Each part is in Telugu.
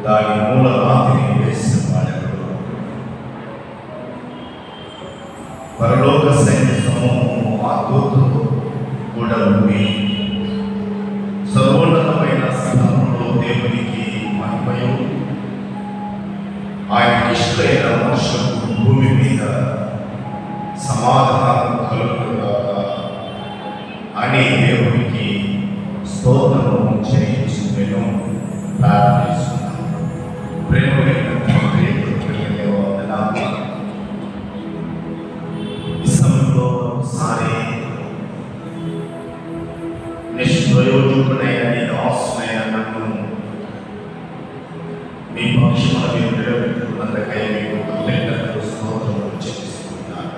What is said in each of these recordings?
దాని మూల రాతిని వేసిన వాడెవడు? పరలోక సైన్య సమూహము ఆ దూతతో కూడా ఉండి సర్వోన్నతమైన స్థలంలో దేవునికి మహిమయు ఆయనకి ఇష్టమైన మనుషులకు భూమి మీద సమాధానం కలుగుగాక అని దేవునికి స్తోత్రము చేయించును ప్రార్థిస్తున్నాను. ప్రేమమైన తండ్రి, ఈ సమయంలో ఒకసారి నిష్ప్రయోజకుడైన నీ దాసునైన నన్ను మీ పక్షమున మీరు నిలబెట్టుకున్నందుకై మీకు కృతజ్ఞతలు స్తోత్రములు చెల్లిస్తున్నాను.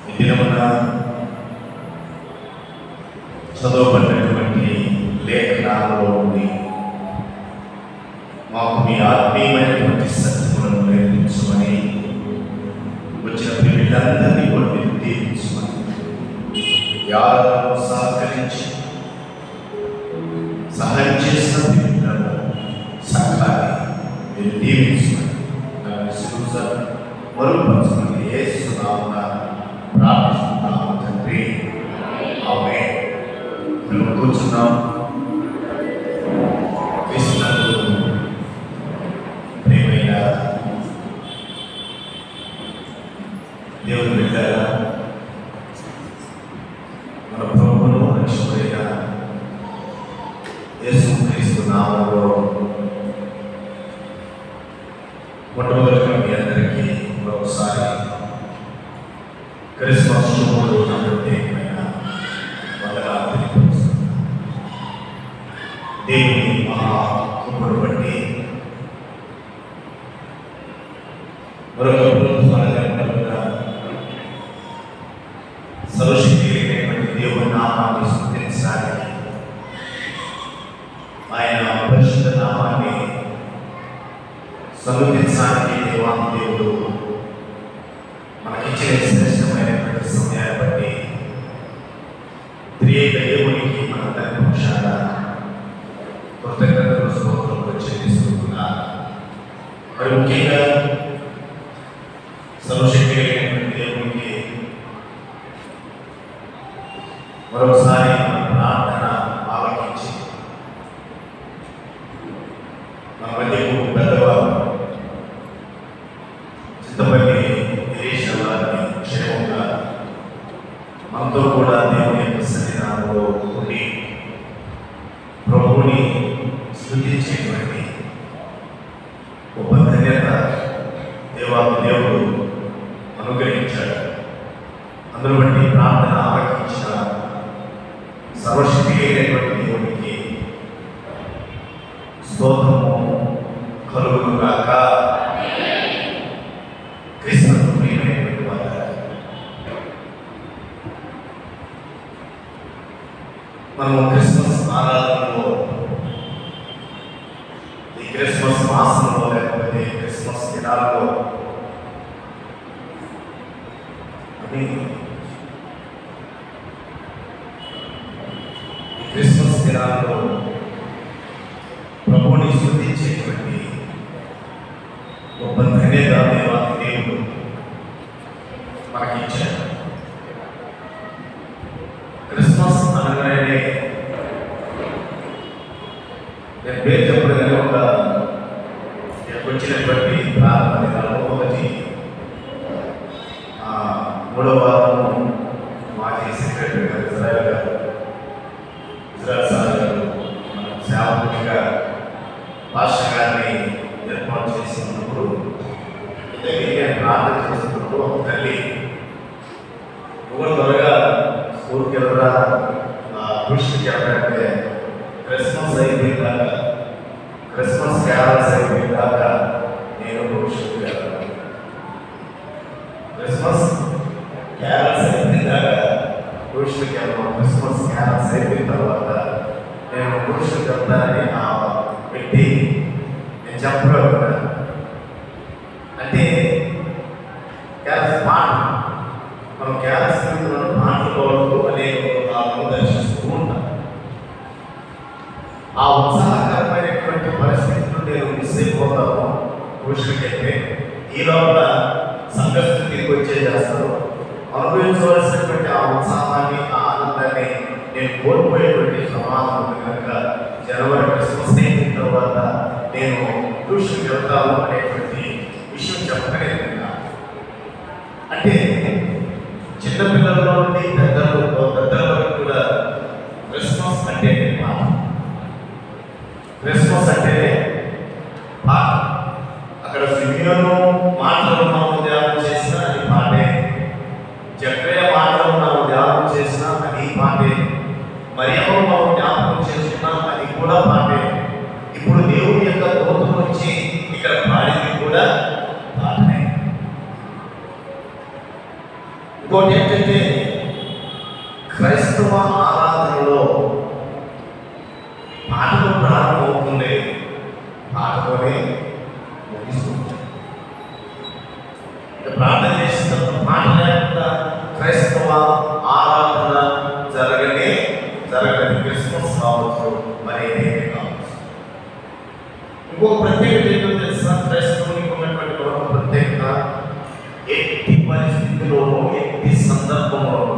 ఈ దినమున చదవబడినటువంటి లేఖనాలలో ఉండి మాకు మీ ఆత్మీయమైనటువంటి సత్యములను నేర్పించమని వచ్చిన వీళ్ళందరినీ కూడా మీరు దీవించమని, యాదను సహకరించి సహాయం చేసిన వీళ్ళను సంఘాన్ని మీరు దీవించమని, దాన్ని శిలువ మరుగుపరచమని యేసు నామమున ప్రార్థిస్తున్నాము తండ్రి. ఆమేన్. మేము కూర్చున్నాం. ప్రియమైన దేవుని బిడ్డలారా, మన ప్రభువును రక్షకుడైన యేసుక్రీస్తు నామములో మొట్టమొదటిగా మీ అందరికీ మరొకసారి క్రిస్మస్ శుభములు ప్రత్యేకమైన వందనాలు తెలియపరుస్తున్నాను. దేవుని మహాకృపను బట్టి మరొక సర్వశక్తి అయినటువంటి దేవుని నామాన్ని స్తుతించడానికి, ఆయన పరిశుద్ధ నామాన్ని సన్నుతించడానికి దేవాది దేవుడు మనకిచ్చిన శ్రేష్టమైనటువంటి సమయాన్ని బట్టి త్రియేక దేవునికి మనందరి పక్షాన కృతజ్ఞతలు స్తోత్రములు చెల్లిస్తున్నాను. మరి ముఖ్యంగా సర్వశక్తి అయినటువంటి దేవునికి మరొకసారి మన ప్రార్థన ఆలకించి మన మధ్యకు పెద్దవారు చింతపల్లి గిరీష్ వారిని క్షేమంగా మనతో కూడా దేవుని యొక్క సన్నిధానంలో ఉండి ప్రభువుని స్తుతించేటువంటి గొప్ప ధన్యత దేవాది దేవుడు అనుగ్రహించాడు. అందును బట్టి ప్రార్థన ఆలకించిన సర్వశక్తి అయినటువంటి దేవునికి స్తోత్రము కలుగునుగాక. క్రీస్తుకు ప్రియమైనటువంటి వారు, మనము క్రిస్మస్ ఆరాధనలో ఈ క్రిస్మస్ మాసంలో లేకపోతే క్రిస్మస్ దినాల్లో క్రిస్మస్ దినాల్లో ప్రభువుని స్తుతించేటువంటి గొప్ప ధన్యత దేవాది దేవుడు మనకి ఇచ్చాడు. క్రిస్మస్ అనగానే నేను పేరు చెప్పడం ఒక వచ్చినటువంటి ప్రారంభ దినాల్లో ఒకటి మూడవ వారము మాజీ సెక్రటరీ గారు ఇజ్రాయల్ సార్ గారు సేవకునిగా పాస్టర్ గారిని ఏర్పాటు చేసినప్పుడు నేను ప్రార్థన చేసినప్పుడు ఒక తల్లి నువ్వు త్వరగా స్కూల్కి వెళ్ళరా, ట్యూషన్కి వెళ్ళాలంటే క్రిస్మస్ అయిపోయిన దాకా, క్రిస్మస్ క్యారల్స్ అయిపోయిన దాకా నేను ట్యూషన్కి వెళ్ళాను. క్రిస్మస్ క్యారల్స్ అయిపోయిన దాకా ట్యూషన్కి వెళ్ళాను. క్రిస్మస్ క్యారల్స్ అయిపోయిన తర్వాత నేను ట్యూషన్కి వెళ్తానని ఆ వ్యక్తి నేను చెప్పగలను. అంటే క్యారల్స్ పాట, మనం క్యారల్స్ పాటలు అనే దర్శిస్తూ ఉంటాం. ట్యూషన్కి వెళ్తే ఈ లోపల సంఘస్థితి తిరిగి వచ్చేస్తారు. అనుభవించవలసినటువంటి ఆ ఉత్సాహాన్ని, ఆ ఆనందాన్ని నేను కోల్పోయేటువంటి ప్రమాదం ఉంది. కనుక జనవరి క్రిస్మస్ అయిన తర్వాత నేను ట్యూషన్కి వెళ్తాను అనేటువంటి విషయం చెప్పనే విన్నా. అంటే చిన్నపిల్లల నుండి పెద్దల వరకు కూడా క్రిస్మస్ అంటేనే పాట, క్రిస్మస్ అంటేనే పాట. అక్కడ సిమియోను మాటలు మనం ధ్యానం చేసినా అది పాటే, జక్రయ మాటలు మనం ధ్యానం చేసినా అది పాటే, మరియమ్మ మనం జ్ఞాపకం చేసుకున్నా అది కూడా పాటే. ఇప్పుడు దేవుని యొక్క దూతం వచ్చి ఇక్కడ పాడింది కూడా పాటనే. ఇంకోటి ఏంటంటే క్రైస్తవ ఆరాధనలో పాటలు ప్రారంభమవుతుంది, పాటతోనే ముగిస్తుంది. ప్రార్థన చేసిన పాట లేకుండా క్రైస్తవ ఆరాధన జరగలేదు. క్రిస్మస్ కావచ్చు, మరి ఏదైతే కావచ్చు. ఇంకొక ప్రత్యేకత ఏంటో తెలుసా? క్రైస్తవునికి ఉన్నటువంటి ఒక ప్రత్యేకత, ఎట్టి పరిస్థితుల్లోనూ, ఎట్టి సందర్భంలోనూ,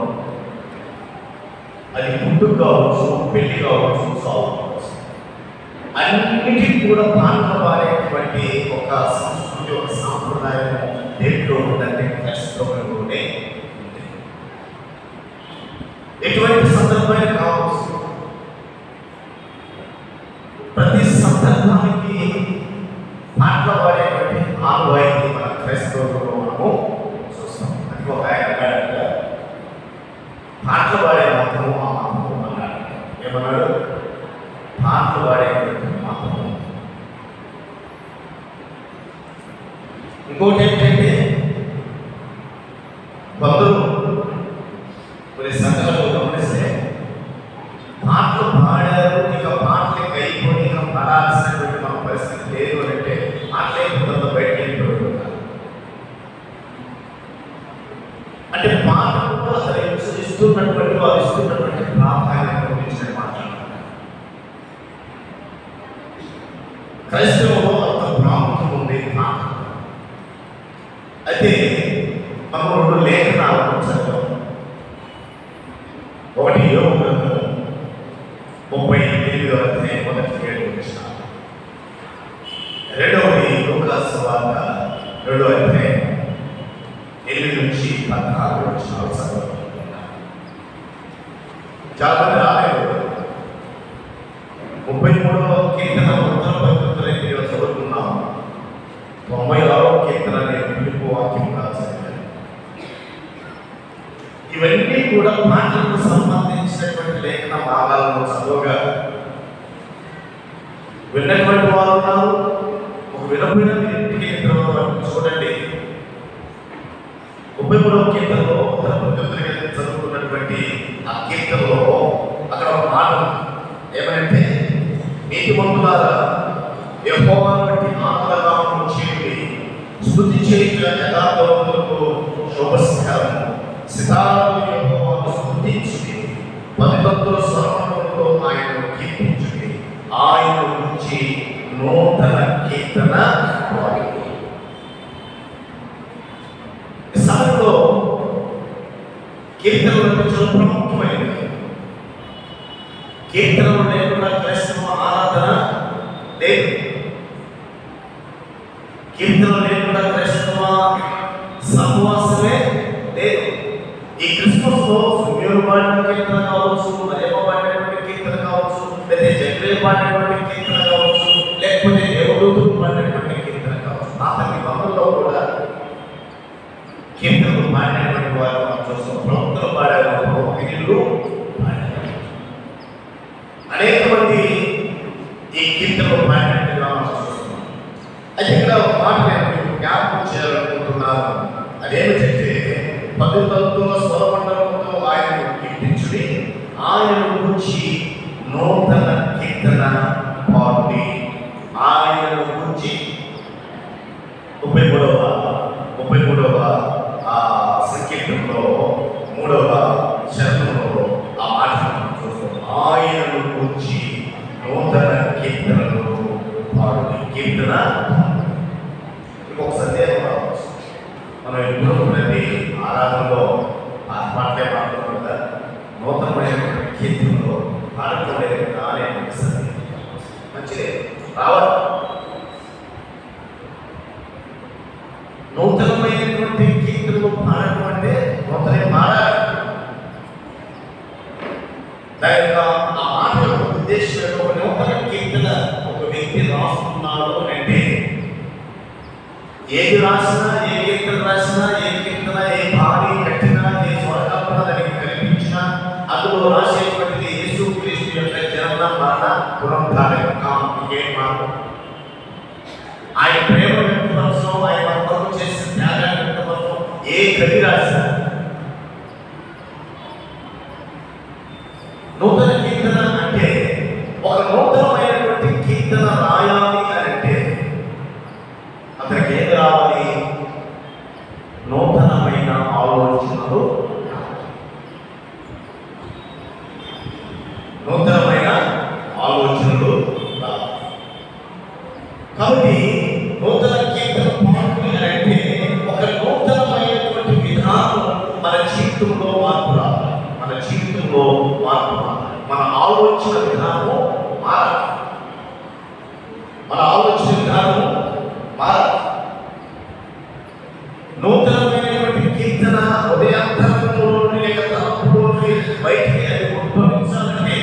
అది పుట్టుక కావచ్చు, పెళ్లి కావచ్చు, సాగు కావచ్చు, అన్నిటికీ కూడా పాటలు పాడేటువంటి ఒక సంస్కృతి, ఒక సాంప్రదాయం దేంట్లో ఉందంటే క్రైస్తవులలోనే ఉంది. ఎటువంటి సందర్భాన్ని కావచ్చు, ప్రతి సందర్భానికి పాటలు పాడేటువంటి ఆనవాయితీ మన క్రైస్తవులలో మనము చూస్తాం. అది ఒక ఆయన పాటలు పాడే మతము ఆ మతము అన్నాడు. ఏమన్నాడు? పాటలు పాడేటువంటి మతము. ఇంకోటి ఏంటంటే కొందరు కొన్ని సంఘాలు గమనిస్తే పాటలు పాడారు, ఇక పాటలకి అయిపోయి ఇక పడాల్సినటువంటి మన పరిస్థితి లేదు అని అంటే పాటలే కొంత బయటకు వెళ్ళిపోతున్నారు. అంటే పాటలు అసలు ఇస్తున్నటువంటి వారు ఇస్తున్నటువంటి ప్రాధాన్యత గురించి మాట్లాడుతున్నారు. క్రైస్తవంలో అంత ప్రాముఖ్యం ఉంది పాట. అయితే మనం 2 లేఖనాలు చదివాం. ఒకటి యోబు గ్రంథం 38వ అధ్యాయం 1-7 వచనాలు, రెండవది లూకా సువార్త 2వ అధ్యాయం 8-14 వచనాలు చదవబడుతున్నాయి. చాలా మంది రాలేదు. 33వ కీర్తన ఉత్తర పద్ధతులు చదువుతున్నాం. 96వ కీర్తన పిలుపు వాక్యంగా చదివాను. ఇవన్నీ కూడా పాటలకు సంబంధించినటువంటి లేఖన భాగాలను చదువుగా విన్నటువంటి వారు ఉన్నారు. ఒక వినపోయిన ఇంటికి చూడండి. 33వ కీర్తనలో ఉత్తర పద్ధతులు చదువుకున్నటువంటి ఆ కీర్తనలో అక్కడ ఒక మాట ఏమంటే, నీతిమంతులారా యెహోవాను బట్టి ఆనందగానము చేయుడి, స్తుతి చేయుట యథార్థవంతులకు శుభస్కారము, సితారాలు యెహోవాను స్తుతించుడి, పదితంతుల స్వరములతో ఆయనను కీర్తించుడి, ఆయన గురించి నూతన కీర్తన పాడుడి. ఈ సమయంలో కీర్తనలు చాలా ప్రముఖమైనవి. కీర్తనలు లేకుండా క్రైస్తవ ఆరాధన లేదు. కీర్తనలు లేకుండా క్రైస్తవ సహవాసమే లేదు. ఈ క్రిస్మస్ లో సుమేరు పాడిన కీర్తన కావచ్చు, మరియమ్మ పాడినటువంటి కీర్తన కావచ్చు, లేదా జక్రయ పాడినటువంటి కీర్తన కావచ్చు, లేకపోతే దేవదూతులు పాడినటువంటి కీర్తన కావచ్చు, పాత నిబంధనలో కూడా కీర్తనలు పాడినటువంటి వారు మనం చూస్తాం. ప్రవక్తలు పాడారు, ప్రవక్తలు పాడారు. అనేక మంది ఈ కీర్తనలు పాడినట్టుగా మనం చూస్తున్నాం. అయితే ఇక్కడ ఒక మాట నేను మీకు జ్ఞాపకం చేయాలనుకుంటున్నాను. అదేమిటంటే, పదితంతుల స్వరమండలంతో ఆయనను కీర్తించుడి, ఆయన గురించి నూతన కీర్తన పాడుడి. ఆయన గురించి 33వ సంకీర్తనలో 3వ చరణంలో ఆ మాట చూస్తాం. ఆయనను గురించి నూతన కీర్తనలు పాడుడి. కీర్తన దాని యొక్క ఆ మాట యొక్క ఉద్దేశం ఒక నూతన కీర్తన ఒక వ్యక్తి రాస్తున్నాడు అంటే ఏది రాసినా, ఏ కీర్తన రాసినా, ఏ కీర్తన, ఏ భారీ కట్టినా, ఏ స్వరకల్పన దానికి కల్పించినా అందులో రాసేటువంటిది యేసుక్రీస్తు యొక్క జనన మరణ పునరుద్ధానం. ఇంకేం మార్గం? ఆయన ప్రేమ వ్యక్తపరచడం, ఆయన మన కొరకు చేసిన త్యాగాన్ని వ్యక్తపరచడం ఏ కవి రాసినా. నూతన కీర్తన అంటే ఒక నూతనమైనటువంటి కీర్తన రాయాలి అని అంటే అతనికి ఏం రావాలి? నూతనమైన ఆలోచనలు, నూతనమైన ఆలోచనలు రావాలి. కాబట్టి నూతన కీర్తన పాడుకుని అంటే ఒక నూతనమైనటువంటి విధానం మన జీవితంలో మార్పు రావాలి. మన జీవితంలో మార్పు రావాలి. మన ఆలోచన విధానము మారాలి. మన ఆలోచన విధానము మారాలి. నూతనమైనటువంటి కీర్తన ఉదయాంతరంలోని లేక తలంపులోని బయటికి అది ఉద్భవించాలంటే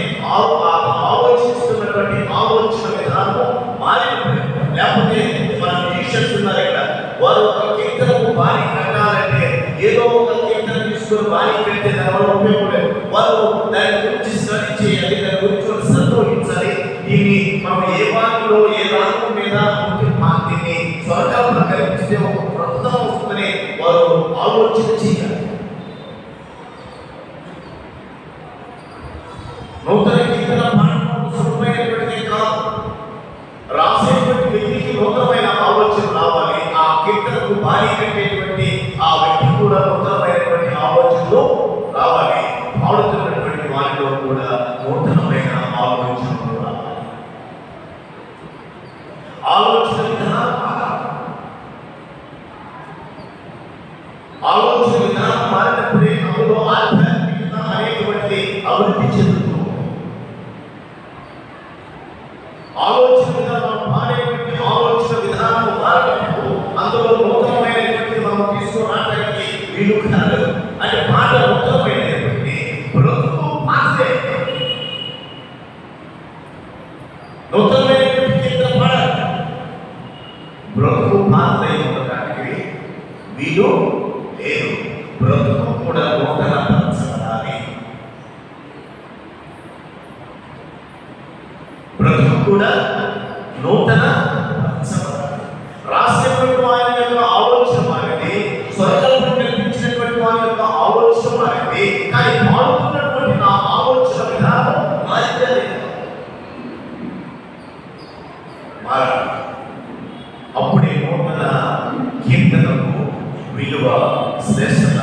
ఆలోచిస్తున్నటువంటి ఆలోచన విధానము మారినప్పుడు. లేకపోతే మన టీచర్స్ ఉన్నారు ఇక్కడ, వారు ఒక కీర్తనకు బాణి కట్టాలంటే ఏదో ఒక కీర్తన తీసుకొని బాణి కట్టే దానివల్ల ఉపయోగం లేదు. వారు దాని గురించి స్టడీ చేయాలి, దాని గురించి సంతోషించాలి. దీన్ని మనం ఏ బాణిలో ఏ రాగం మీద దీన్ని స్వరకల్పన కల్పిస్తే ఒక ప్రస్తుతం వస్తుందని వారు ఆలోచన చేయాలి. నూతన కీర్తన పాడడం సులభమైనటువంటిది కాదు. రాసేటువంటి వ్యక్తికి నూతనమైన ఆలోచన రావాలి. ఆ కీర్తనకు బాణి కట్టేటువంటి ఆ వ్యక్తి కూడా నూతనమైనటువంటి ఆలోచనలు రావాలి. పాడుతున్నటువంటి వారిలో కూడా నూతనమైన ఆలోచనలు రావాలి. ఆలోచన విధానం ఆలోచన విధానం మారినప్పుడే అందులో ఆధ్యాత్మికత అనేటువంటిది అభివృద్ధి చెందుతుంది. ఆలోచన విధానం మారేటువంటి ఆలోచన విధానం మారినప్పుడు అందులో నూతనమైనటువంటి మనం తీసుకురావడానికి వీలు కాదు. అంటే మాట నూతనమైనటువంటి బ్రతుకు పాతే నూతనమైనటువంటి కీర్తన పాడాలి. బ్రతుకు పాతే ఉండడానికి వీలు లేదు. బ్రతుకు కూడా నూతన పరచబడాలి. బ్రతుకు కూడా నూతన పరచబడాలి. రాసినటువంటి వారి యొక్క ఆలోచన మారింది, స్వరకల్పన కల్పించినటువంటి వారి యొక్క ఆలోచన మారింది. కానీ మారుతున్నటువంటి నా ఆలోచన విధానం మారిందా లేదా? మారాలి. అప్పుడే నూతన కీర్తనకు విలువ, శ్రేష్టత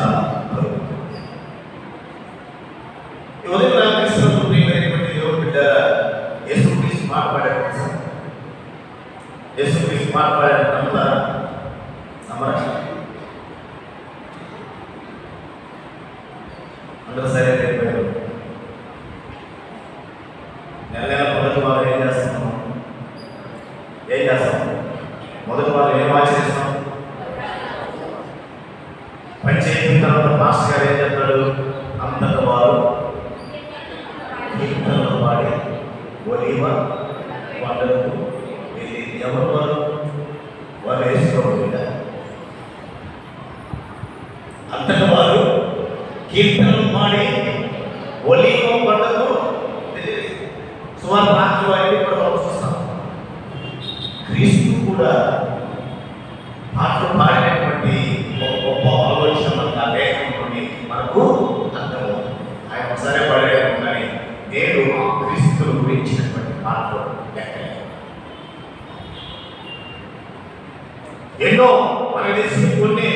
కలుగుతుంది. ఉదయం రామకృష్ణమైనటువంటి దేవుడు బిడ్డ యేసుక్రీస్తు మాట్లాడారు. యేసుక్రీస్తు మాట్లాడారు. నమ్ముతారా? నమ్మరా? అందరూ సరే అయిపోయారు. నెల నెల మొదటి వారు ఏం చేస్తాము? మొదటి వారు ఏం ఆచరిస్తాం? పంచాయతీ తర్వాత మాస్టర్ గారు ఏం చెప్తాడు? అంతట వారు కీర్తనలు పాడి ఒలివ కొండలకు వెళ్ళి ఎవరు వారు వేసుకోవాలి. అంతట వారు కీర్తనలు పాడి ఒలివ కొండకు సుమారు రాత్రి వారిని కూడా మనం చూస్తాం. క్రీస్తు కూడా పాటలు పాడినటువంటి ఒక గొప్ప ఆలోచన మనకు ఆ లేఖనంలోని మనకు అర్థమవుతుంది. ఆయన ఒకసారి పాడారు, కానీ నేను ఆ క్రీస్తుల గురించినటువంటి పాటలు లెక్కలేదు. ఎన్నో మన దేశం కొన్ని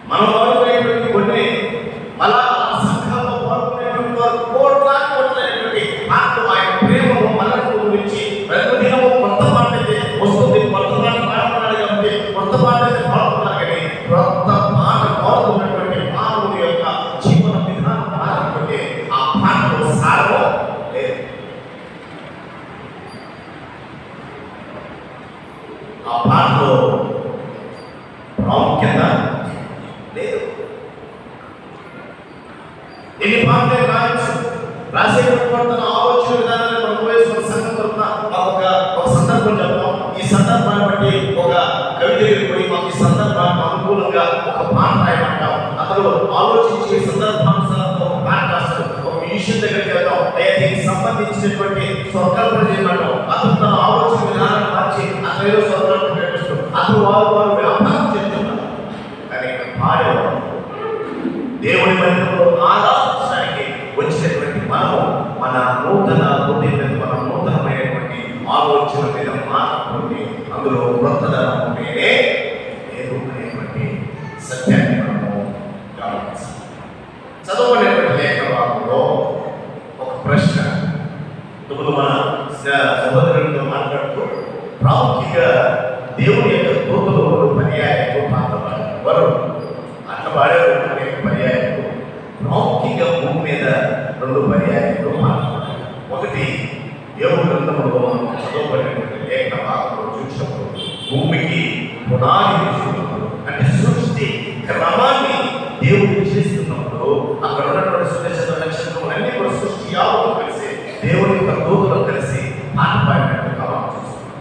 మనం వాడుకునేటువంటి కొన్ని మళ్ళా సంఘంలో వాడుకునేటువంటి వారు కోట్లైనటువంటి పాటలు ఆయన ప్రేమను మనకు గురించి ప్రతిదినము కొత్త పాట అయితే వస్తుంది. కొత్త పాట పాడుతున్నాడు కాబట్టి కొత్త పాట అయితే పాడుతున్నారు. కానీ కొత్త పాట పాడుతున్నటువంటి మానవుని యొక్క జీవన విధానం మారినటువంటి ఆ పాటలో సారము లేదు. ఆ పాటలో పాటలే రాయొచ్చు, రాసేటప్పుడు తన ఆలోచన విధానాన్ని మనం ఉపయోగించుకున్న సంఘం తరపున ఒక సందర్భం చెప్తాం. ఈ సందర్భాన్ని బట్టి ఒక కవి దగ్గరికి పోయి మాకు ఈ సందర్భానికి అనుకూలంగా ఒక పాట రాయమంటాం. అతను ఆలోచించి సందర్భానుసారంతో ఒక పాట రాస్తాడు. ఒక మ్యూజిషియన్ దగ్గరికి వెళ్తాం, అయ్యా దీనికి సంబంధించినటువంటి స్వరకల్పన చేయమంటాం. అతను తన ఆలోచన విధానాన్ని మార్చి అతను స్వరకల్పన పెట్టేస్తాడు. అతను వారు వ్యాపారం చేస్తున్నారు. కానీ పాడేవాడు దేవుని మందిరంలో ఆరాధించడానికి వచ్చినటువంటి మనము మన నూతనమైనటువంటి ఆలోచన మీద మాట్లాడుతుంది. అందులో కొత్తదనం ఉంటేనే లేదు అనేటువంటి సత్యాన్ని మనము గమనించాలి. చదవనేటువంటి లేఖ భాగంలో ఒక ప్రశ్న ఇప్పుడు మన సహోదరులతో మాట్లాడుతూ ప్రాముఖ్యంగా దేవుని యొక్క దూతలు పర్యాయాలు మాట్లాడారు. అట్లా పాడారు అనేక పర్యాయాలు. ప్రాముఖ్యంగా భూమి మీద 2 పర్యాయాలు మాట్లాడారు. ఒకటి యోబు గ్రంథంలో మనం చదవబడినటువంటి లేఖన భాగంలో చూసినప్పుడు భూమికి పునాది వేసినప్పుడు, అంటే సృష్టి క్రమాన్ని దేవుడు చేస్తున్నప్పుడు అక్కడ ఉన్నటువంటి సుదర్శన నక్షత్రములన్నీ కూడా సృష్టి యావత్తు కలిసి దేవుని యొక్క దూతలు కలిసి పాట పాడినట్టు మనం చూస్తున్నాం.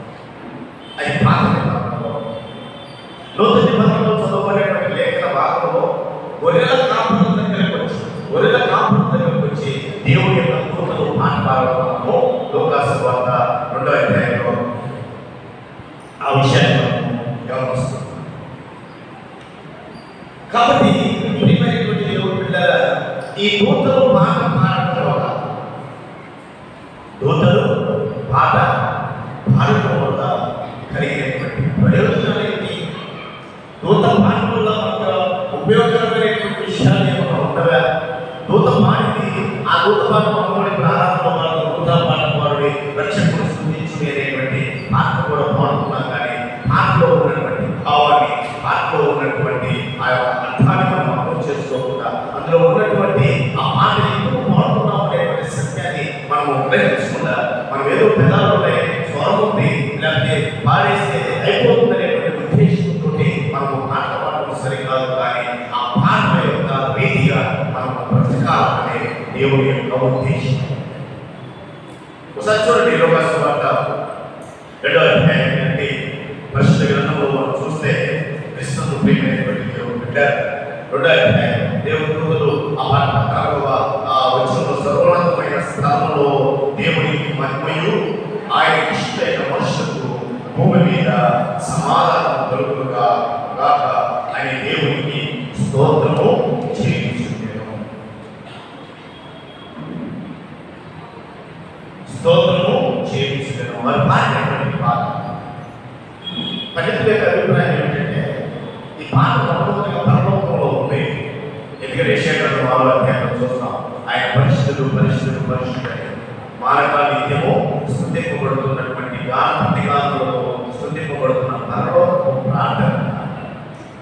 అది పాత నిబంధనలో. నూతన నిబంధనలో చదవబడినటువంటి లేఖన భాగంలో గొర్రెల కాపుల దగ్గరకు వచ్చి దేవుని యొక్క దూతలు పాట పాడటము లూకాసు వార్త 2వ అధ్యాయంలో ఆ విషయాన్ని గమనిస్తున్నాం. కాబట్టి ప్రియమైనటువంటి దేవుని బిడ్డలారా, ఈ దూతలు పాట పాడటం వల్ల కలిగినటువంటి ప్రయోజనాలు ఏంటి? దూత పాట వల్ల మనకు ఉపయోగకరమైనటువంటి విషయాలు ఏమైనా ఉండవా? దూత పాడింది, ఆ దూత పాట మనకి ప్రారంభంలో మనం దూత పాట పాడి రక్షకుడు స్తుతించుకునే అనేటువంటి పాట కూడా పాడుతున్నాం. కానీ పాటలో ఉన్నటువంటి భావాన్ని, పాటలో ఉన్నటువంటి ఆ యొక్క అర్థాన్ని మనం అర్థం చేసుకోకుండా అందులో ఉన్నటువంటి ఆ పాట ఎందుకు పాడుతున్నాం అనేటువంటి సత్యాన్ని మనము గ్రహించకుండా మనం ఏదో పెదాలు ఉన్నాయి, స్వరం ఉంది, లేకపోతే పాడేస్తే అయిపోతుంది అనేటువంటి ఉద్దేశంతో మనము పాట పాడడం సరికాదు. కానీ ఆ పాట యొక్క రీతిగా మనం బ్రతకాలనే దేవుని యొక్క ఉద్దేశం. ఒకసారి చూడండి, లూకాసు వార్త 2వ అధ్యాయం నుండి పరిశుద్ధ గ్రంథంలో మనం చూస్తే క్రీస్తును ప్రియమైనటువంటి దేవుని బిడ్డ 2వ అధ్యాయం దేవుని దూతలు ఆ వచ్చిన సర్వోన్నతమైన స్థానంలో దేవునికి మహిమయు ఆయన ఇష్టమైన మనుషులకు భూమి మీద సమాధానం కలుగుగా గాక అని దేవునికి స్తోత్రము చేయించుకునేను. స్తోత్రము చేయించుకునేను. మరి పాడినటువంటి పాట పండితుల యొక్క అభిప్రాయం ఏంటంటే ఈ పాట మొట్టమొదటిగా పరలోకంలో ఉంది. ఎందుకంటే యెషయా గ్రంథం 6వ అధ్యాయంలో చూస్తాం, ఆయన పరిశుద్ధుడు పరిశుద్ధుడు పరిశుద్ధుడు మానవ నిత్యము స్తుతింపబడుతున్నటువంటి గాన ప్రతిగానంలో స్తుతింపబడుతున్న పరలోకపు ప్రార్థన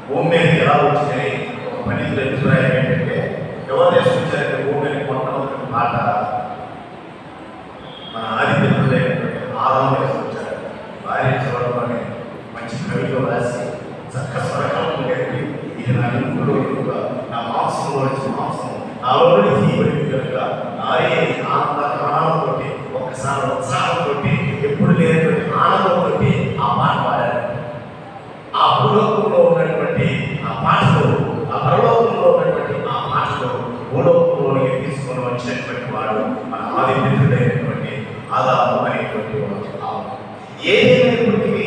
భూమి మీద ఎలా వచ్చిందని ఒక పండితుల అభిప్రాయం ఏంటంటే, ఎవరు తీసుకొచ్చారంటే భూమి మీద మొట్టమొదటి పాట మన ఆది పితరులైనటువంటి ఆదాము తీసుకొచ్చారు. భార్య చదవడం మంచి కవిత్వం రాసి చక్క స్వరకం కలిగి ఇది నా ఇంట్లో నా మాంసంలో నుంచి మాంసం నాలోని తీయబడింది కనుక నారే ఆనందంతో ఒక్కసారి ఉత్సాహంతో ఎప్పుడు లేనటువంటి ఆనందంతో ఆ పాట పాడారు. ఆ భూలోకంలో ఉన్నటువంటి ఆ పాటలో, ఆ పరలోకంలో ఉన్నటువంటి ఆ పాటలో భూలోకంలోనికి తీసుకొని వచ్చినటువంటి వాడు మన ఆది పితరుడైనటువంటి ఆదాము అనేటువంటి వాడు. ఏదైనప్పటికీ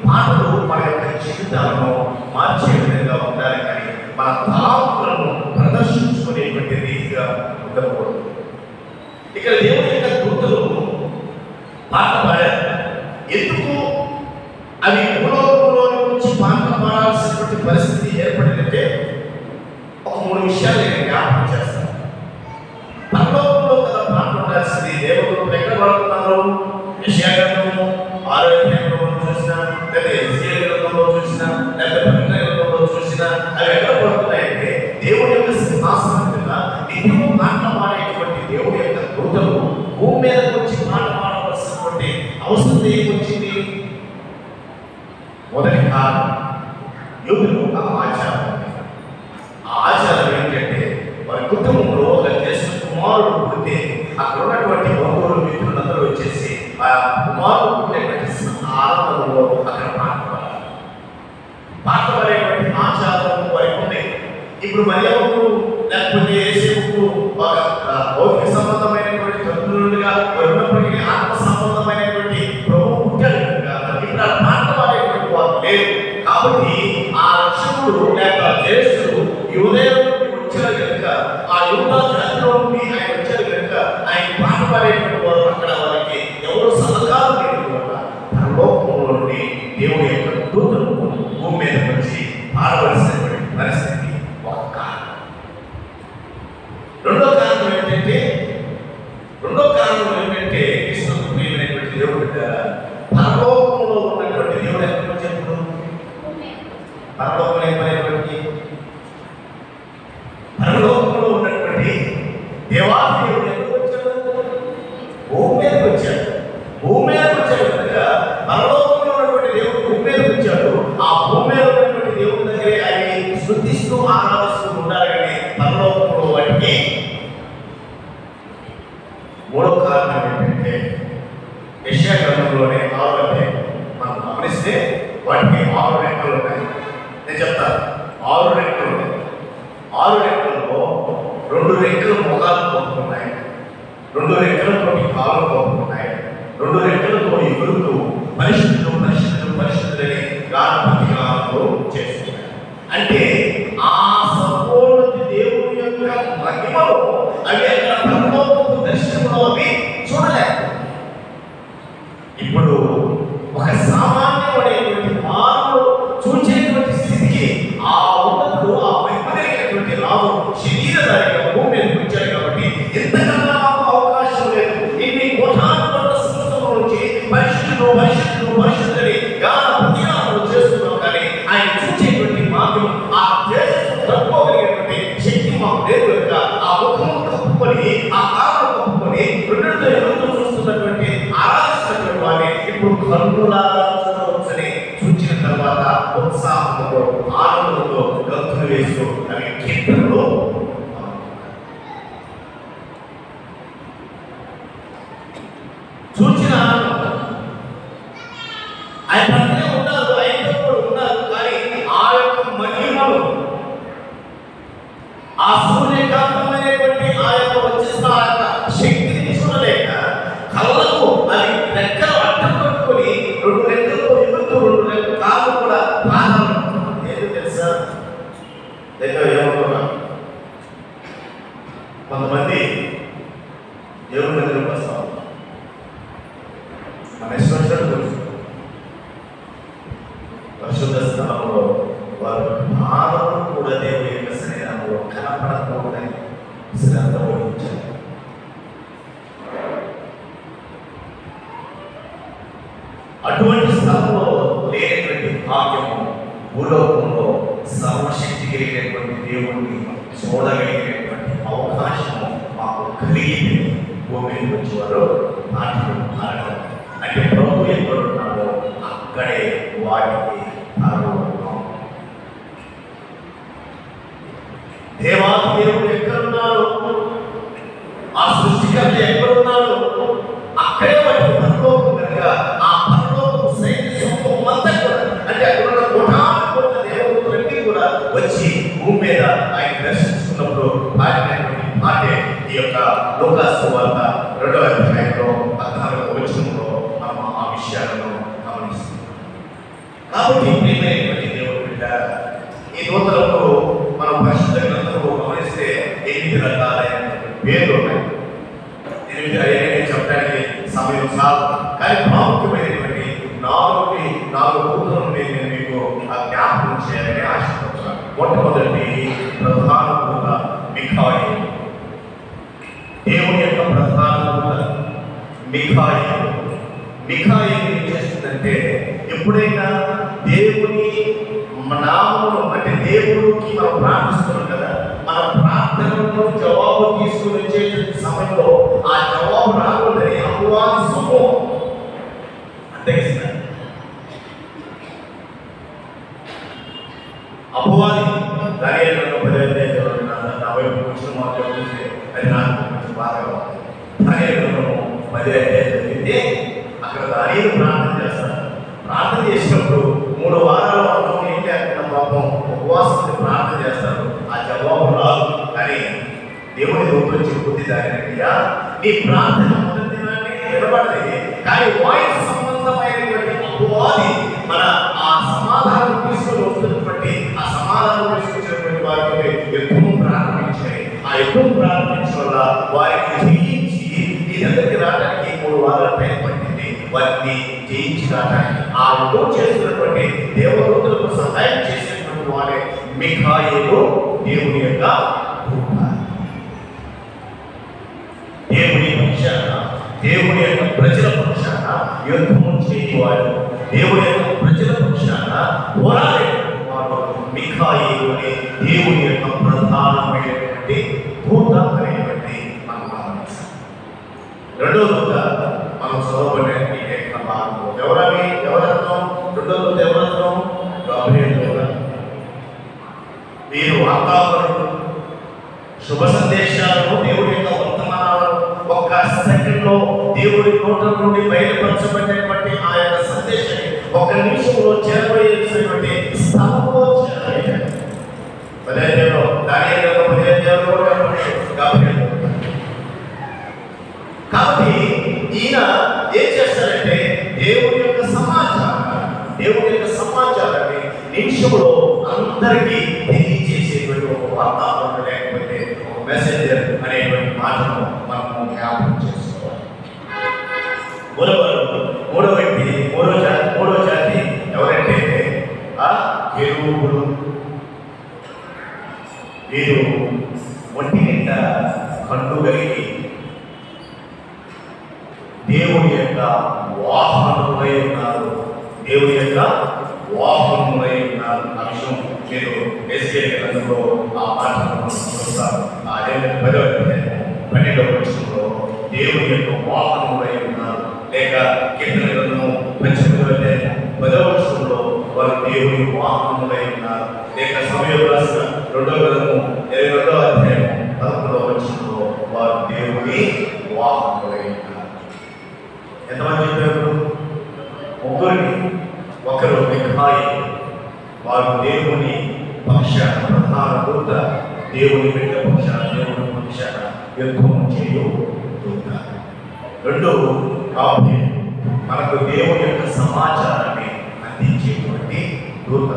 పాటలు మన యొక్క జీవితాలను మార్చే విధంగా ఉండాలి, కానీ మన తలాంతులను ప్రదర్శించుకునేటువంటి రీతిగా ఉండకూడదు. ఇక్కడ దేవుని యొక్క దూతలు పాట పాడారు. ఎందుకు అవి భూలోకంలో నుంచి పాట పాడాల్సినటువంటి పరిస్థితి ఏర్పడిందంటే ఒక 3 విషయాలు నేను జ్ఞాపకం చేస్తాను. పరలోకంలో కదా పాట ఉండాల్సింది. దేవుడు ఎక్కడ పడుతున్నారు? యెషయా గ్రంథము 6వ అధ్యాయంలో చూసినా, లేదా ఎజ్కేలు గ్రంథంలో చూసినా, లేదా ప్రకటన గ్రంథంలో చూసినా అవి ఎక్కడ పడుతున్నాయంటే దేవుడి యొక్క సింహాసనం మీద నిత్యము పాట పాడేటువంటి దేవుడి యొక్క దూతలు భూమి మీదకి వచ్చి పాట పాడవలసినటువంటి అవసరం ఏమొచ్చింది? మొదటి కారణం యూదులు ఒక ఆచారం. ఆ ఆచారం ఏంటంటే వారి కుటుంబంలో ఒక జ్యేష్ఠ కుమారుడు పుడితే అక్కడ ఉన్నటువంటి బంధువులు మిత్రులందరూ వచ్చేసి ఆ కుమారుడు పుట్టినటువంటి ఆనందంలో అక్కడ పాట పాడేటువంటి ఆచారం వారికి ఉంది. ఇప్పుడు మరియమ్మకు లేకపోతే యేసేపుకు భౌతిక సంబంధమైనటువంటి తండ్రులుగా ఉన్నప్పటికీ ఆత్మ సంబంధమైనటువంటి ప్రభువు పుట్టాడు కనుక ఇప్పుడు ఆ పాట పాడేటువంటి వారు లేరు. కాబట్టి ఆ రక్షకుడు లేక జ్యేష్ఠుడు యూదయ నుండి వచ్చారు కనుక ఆ యూదా జాతిలో నుండి ఆయన వచ్చారు కనుక ఆయన పాట పాడేటువంటి వారు అక్కడ వారికి ఎవరు సహకారం లేదు వల్ల పరలోకంలో నుండి దేవుని యొక్క దూతలు భూమి మీద వచ్చి పాడవలసినటువంటి పరిస్థితి ఒక కారణం. రెండో కారణం ఏంటంటే కృష్ణుడు ప్రియమైనటువంటి దేవుడు పరలోకంలో ఉన్నటువంటి దేవుడు ఎక్కడ వచ్చాడు? పరలోకంలో ఉన్నటువంటి దేవాది దేవుడు ఎక్కడ వచ్చాడు? భూమి మీదకి వచ్చాడు. భూమి మీదకి వచ్చాడు కనుక పరలోకంలో ఉన్నటువంటి దేవుడు భూమి మీదకి వచ్చాడు. ఆ భూమి మీద ఉన్నటువంటి దేవుడి దగ్గరే ఆయన శృతిస్తూ ఆరాధిస్తూ ఉండాలి. కానీ పరలోకంలో వాటికి మూడో కారణం ఏంటంటే యెషయా గ్రంథంలోనే 6 అధ్యాయం మనం గమనిస్తే వాటికి 6 రెక్కలు ఉన్నాయి. నేను చెప్తాను, 6 రెక్కలు ఉన్నాయి. 6 రెక్కల్లో 2 రెక్కలు మొగాలు కొట్టుకున్నాయి, 2 రెక్కలతో కాళ్ళు కొట్టుకున్నాయి, 2 రెక్కలతో ఎగురుతూ పరిశుద్ధులు పరిశుద్ధులు పరిశుద్ధులని గానపతిగానంలో చేస్తున్నాయి. అంటే ఆ సంపూర్ణ దేవుని యొక్క మహిమలో అవి అక్కడ పరలోకపు దర్శనంలో అవి చూడలేదు. ఇప్పుడు ఒక సామాన్యమైనటువంటి మార్పు చూచేటువంటి స్థితికి ఆ ఉన్నతుడు ఆ మహిమమైనటువంటి రాము శరీరధారిగా భూమి మీదకి వచ్చాడు. కాబట్టి ఎంతకన్నా మాకు అవకాశం లేదు. ఇన్ని కోటాను కోట్ల సంవత్సరం నుంచి పరిశుద్ధులు పరిశుద్ధులు పరిశుద్ధులని గాన ప్రతిగానాలు చేస్తున్నాం. కానీ ఆయన చూచేటువంటి మార్గం ఆ దేశం తట్టుకోగలిగేటువంటి శక్తి మాకు లేదు కనుక ఆ ముఖం కప్పుకొని ఆ కారణం కప్పుకొని రెండుతో ఎవరితో చూస్తున్నటువంటి ఆరాధిస్తున్నటువంటి వారిని ఇప్పుడు కన్నులారా చూడవచ్చని చూచిన తర్వాత ఉత్సాహంతో ఆనందంతో గంతులు వేస్తూ అవి కీర్తనలో చూచిన ఆయన పక్కనే ఉన్నారు, ఆయనతో కూడా ఉన్నారు. కానీ ఆ యొక్క మహిమను ఆ సూర్యకాంతమైనటువంటి ఆ యొక్క వచ్చేసిన ఆ యొక్క శక్తిని చూడలేక కళ్ళకు అది రెక్కలు అడ్డం పట్టుకొని 2 రెక్కలతో ఎగురుతూ 2 రెక్కల కాళ్ళు కూడా పాదాలు ఏదో తెలుసా దగ్గర ఏమనుకున్నా కొంతమంది దేవుడి దగ్గరకు వస్తాం, మన ఇష్టం పరిశుద్ధ స్థలంలో వారు పాదములు కూడా దేవుడి యొక్క శరీరంలో కనపడకూడదని శ్రద్ధ వహించారు. అటువంటి స్థలంలో లేనటువంటి భాగ్యము భూలోకంలో సర్వశక్తి కలిగినటువంటి దేవుడిని చూడగలిగినటువంటి అవకాశము మాకు కలిగి భూమి మీద వచ్చేవారు మాటలు మారడం. అంటే ప్రభు ఎక్కడున్నారో అక్కడే వాటికి దేవాది దేవుడు ఎక్కడున్నారో ఆ సృష్టికర్త ఎక్కడున్నారో అక్కడే వాటికి పరలోకం కనుక ఆ పరలోకం సైన్య సమూహం అంతా కూడా అంటే అక్కడ ఉన్న కోటాను కోట్ల దేవతలన్నీ కూడా వచ్చి భూమి మీద ఆయన దర్శించుకున్నప్పుడు పాడినటువంటి మాటే ఈ యొక్క లూకాసు వార్త 2వ అధ్యాయంలో 14వ వచనంలో మనం ఆ విషయాలను గమనిస్తున్నాం. కాబట్టి ప్రియమైనటువంటి దేవుడు బిడ్డ, ఈ నూతనంలో మనం పరిశుద్ధ గ్రంథంలో గమనిస్తే 8 రకాలైనటువంటి పేర్లు ఉన్నాయి. 8 అయ్యే చెప్పడానికి సమయం చాలు. కానీ ప్రాముఖ్యమైనటువంటి 4 కూతులను నేను మీకు జ్ఞాపకం చేయాలని ఆశపడుతున్నాను. మొట్టమొదటి ప్రధాన దూత మిఖాయిలు. దేవుని యొక్క ప్రధాన దూత మిఖాయిలు. మిఖాయిలు ఏం చేస్తుందంటే ఎప్పుడైనా దేవుని నామమును అంటే దేవుడికి మనం ప్రార్థిస్తున్నాం కదా, మన ప్రార్థనలో జవాబు తీసుకుని వచ్చే సమయంలో ఆ జవాబు రాకూడదని అపవాది సమూహం అంతగిస్తారు. అపవాది దానియేలు 10వ అధ్యాయంలో నా వైపు వచ్చిన మాట చూస్తే అది నాకు బాగా ఉంది. దానియేలు 10 అధ్యాయం చదివితే అక్కడ దానియేలు ప్రార్థన చేస్తాడు. ప్రార్థన చేసినప్పుడు 3 వారాల అన్నం ఏం లేకుండా పాపం ఉపవాసం ప్రార్థన చేస్తారు. ఆ జవాబు రాదు. కానీ దేవుని రూపంలో చెప్పుకుంది దానియ్యా, నీ ప్రార్థన మొదటి దినాన్ని నిలబడలేదు, కానీ వాయిస్ సంబంధమైనటువంటి అపవాది మన ఆ సమాధానం తీసుకొని వస్తున్నటువంటి ఆ సమాధానం తీసుకొచ్చినటువంటి వారికి యుద్ధం ప్రారంభించాయి. ఆ యుద్ధం ప్రారంభించడం వల్ల వారికి జయించి నీ దగ్గరికి రావడానికి 3 వారాల టైం పట్టింది. వారిని జయించి రావడానికి ఆ యుద్ధం చేస్తున్నటువంటి దేవదూతలకు సహాయం చేసినటువంటి వాడే మిఖాయేలు, దేవుని యొక్క దేవుని పక్షాన, దేవుని యొక్క ప్రజల పక్షాన యుద్ధము చేయవాడు, దేవుని యొక్క ప్రజల పక్షాన పోరాడేటువంటి వాడు మిఖాయేలు అనే దేవుని యొక్క ప్రధానమైనటువంటి దూత అనేటువంటి మనం గమనిస్తాం. రెండో దూత మనం చదవబడే భాగంలో ఎవరర్థం? రెండో దూత ఎవరర్థం? గాబ్రియల్ దూత. వీరు వాతావరణం శుభ సందేశాలను, దేవుడి యొక్క వర్తమానాలను ఒక్క సెకండ్లో దేవుడి నోట నుండి బయలుపరచబడినటువంటి ఆ యొక్క సందేశాన్ని 1 నిమిషంలో చేరవేసినటువంటి స్థలంలో చేరవేయాలి. 10 అధ్యాయంలో దానియేలు 10 అధ్యాయంలో గాబ్రియల్. కాబట్టి ఈయన ఏం చేస్తారంటే దేవుడి యొక్క సమాచారాన్ని నిమిషంలో అందరికీ తెలియజేసేటువంటి ఒక వాతావరణం, లేకపోతే ఒక మెసెంజర్ అనేటువంటి మాటను మనము జ్ఞాపకం చేసుకోవాలి. మూడో వ్యక్తి, మూడో జాతి ఎవరంటే ఆ కెరూబులు. వీరు ఒంటి నిండా కన్ను కలిగి దేవుని యొక్క వాహనములై ఉన్నారు. దేవుని యొక్క వాహనములై ఉన్నారు. ఆ విషయం మీరు ఎస్కేల్ గ్రంథంలో ఆ మాటను చూస్తారు. అదే 10వ అధ్యాయం 12వ వచనంలో దేవుని యొక్క వాహనములై ఉన్నారు. లేక కీర్తన గ్రంథం 18వ అధ్యాయం 10వ వచనంలో వారు దేవుని వాహనములై ఉన్నారు. లేక సమయం రాసిన 2వ గ్రంథం 22వ అధ్యాయం 11వ వచనంలో వారు దేవుని వాహనములై ఉన్నారు. ఎంతమంది చెప్పారు? ముగ్గురిని. ఒకరు మిఖాయేలు, వారు దేవుని పక్షాన ప్రధాన దూత, దేవుని బిడ్డ పక్షాన, దేవుని పక్షాన యుద్ధం చేయు దూత. 2 గాబ్రియల్, మనకు దేవుని యొక్క సమాచారాన్ని అందించేటువంటి దూత.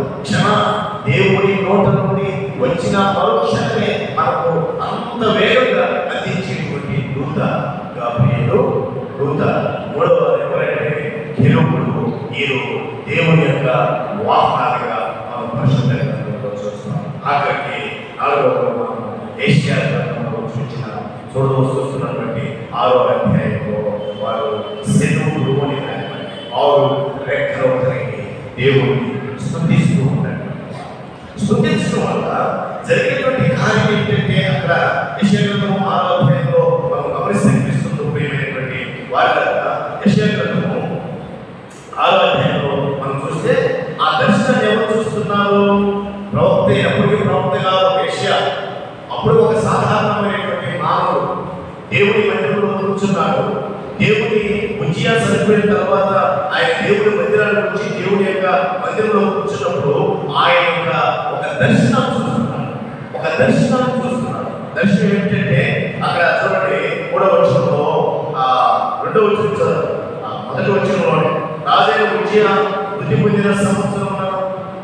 దేవుని నోట నుండి వచ్చిన పరోక్షమే మనకు అంత వేగంగా అందించేటువంటి దూత గాబ్రియలు దూత. 3వ ఎవరంటే కెరూబులు. వీరు దేవుని యొక్క వాహనాలుగా మనం పరిశుద్ధ గ్రంథంలో చూస్తున్నాం. ఆఖరికి 4వ మనం ఏషియా గ్రంథంలో చూస్తున్నటువంటి 6వ అధ్యాయంలో వారు శనువులు అని 6 రెక్కలు కలిగి దేవుడిని స్తుతిస్తూ ఉంటారు. స్తుతించడం వల్ల జరిగినటువంటి కార్యం ఏంటంటే అక్కడ ఏషియా గ్రంథం 6వ అధ్యాయంలో మనం గమనిస్తే ప్రియమైనటువంటి వారి ఏషియా గ్రంథము 6వ అధ్యాయంలో మనం చూస్తే ఆ దర్శనాన్ని ఎవరు చూస్తున్నారు? ప్రవక్త. అప్పటికి ప్రవక్త కాదు ఏషియా. అప్పుడు ఒక సాధారణమైనటువంటి మానవుడు దేవుడి మందిరంలో కూర్చున్నాడు. దేవుడి ఉజ్జియా చనిపోయిన తర్వాత ఆయన దేవుడి మందిరానికి వచ్చి దేవుడి యొక్క మందిరంలో కూర్చున్నప్పుడు ఆయన యొక్క ఒక దర్శనాన్ని చూస్తున్నాడు. దర్శనం ఏంటంటే అక్కడ చూడండి 3వ వచనంలో 2వ వచనం మొదటి వచనంలోనే రాజైన ఉజ్జియా మృతి పొందిన సంవత్సరం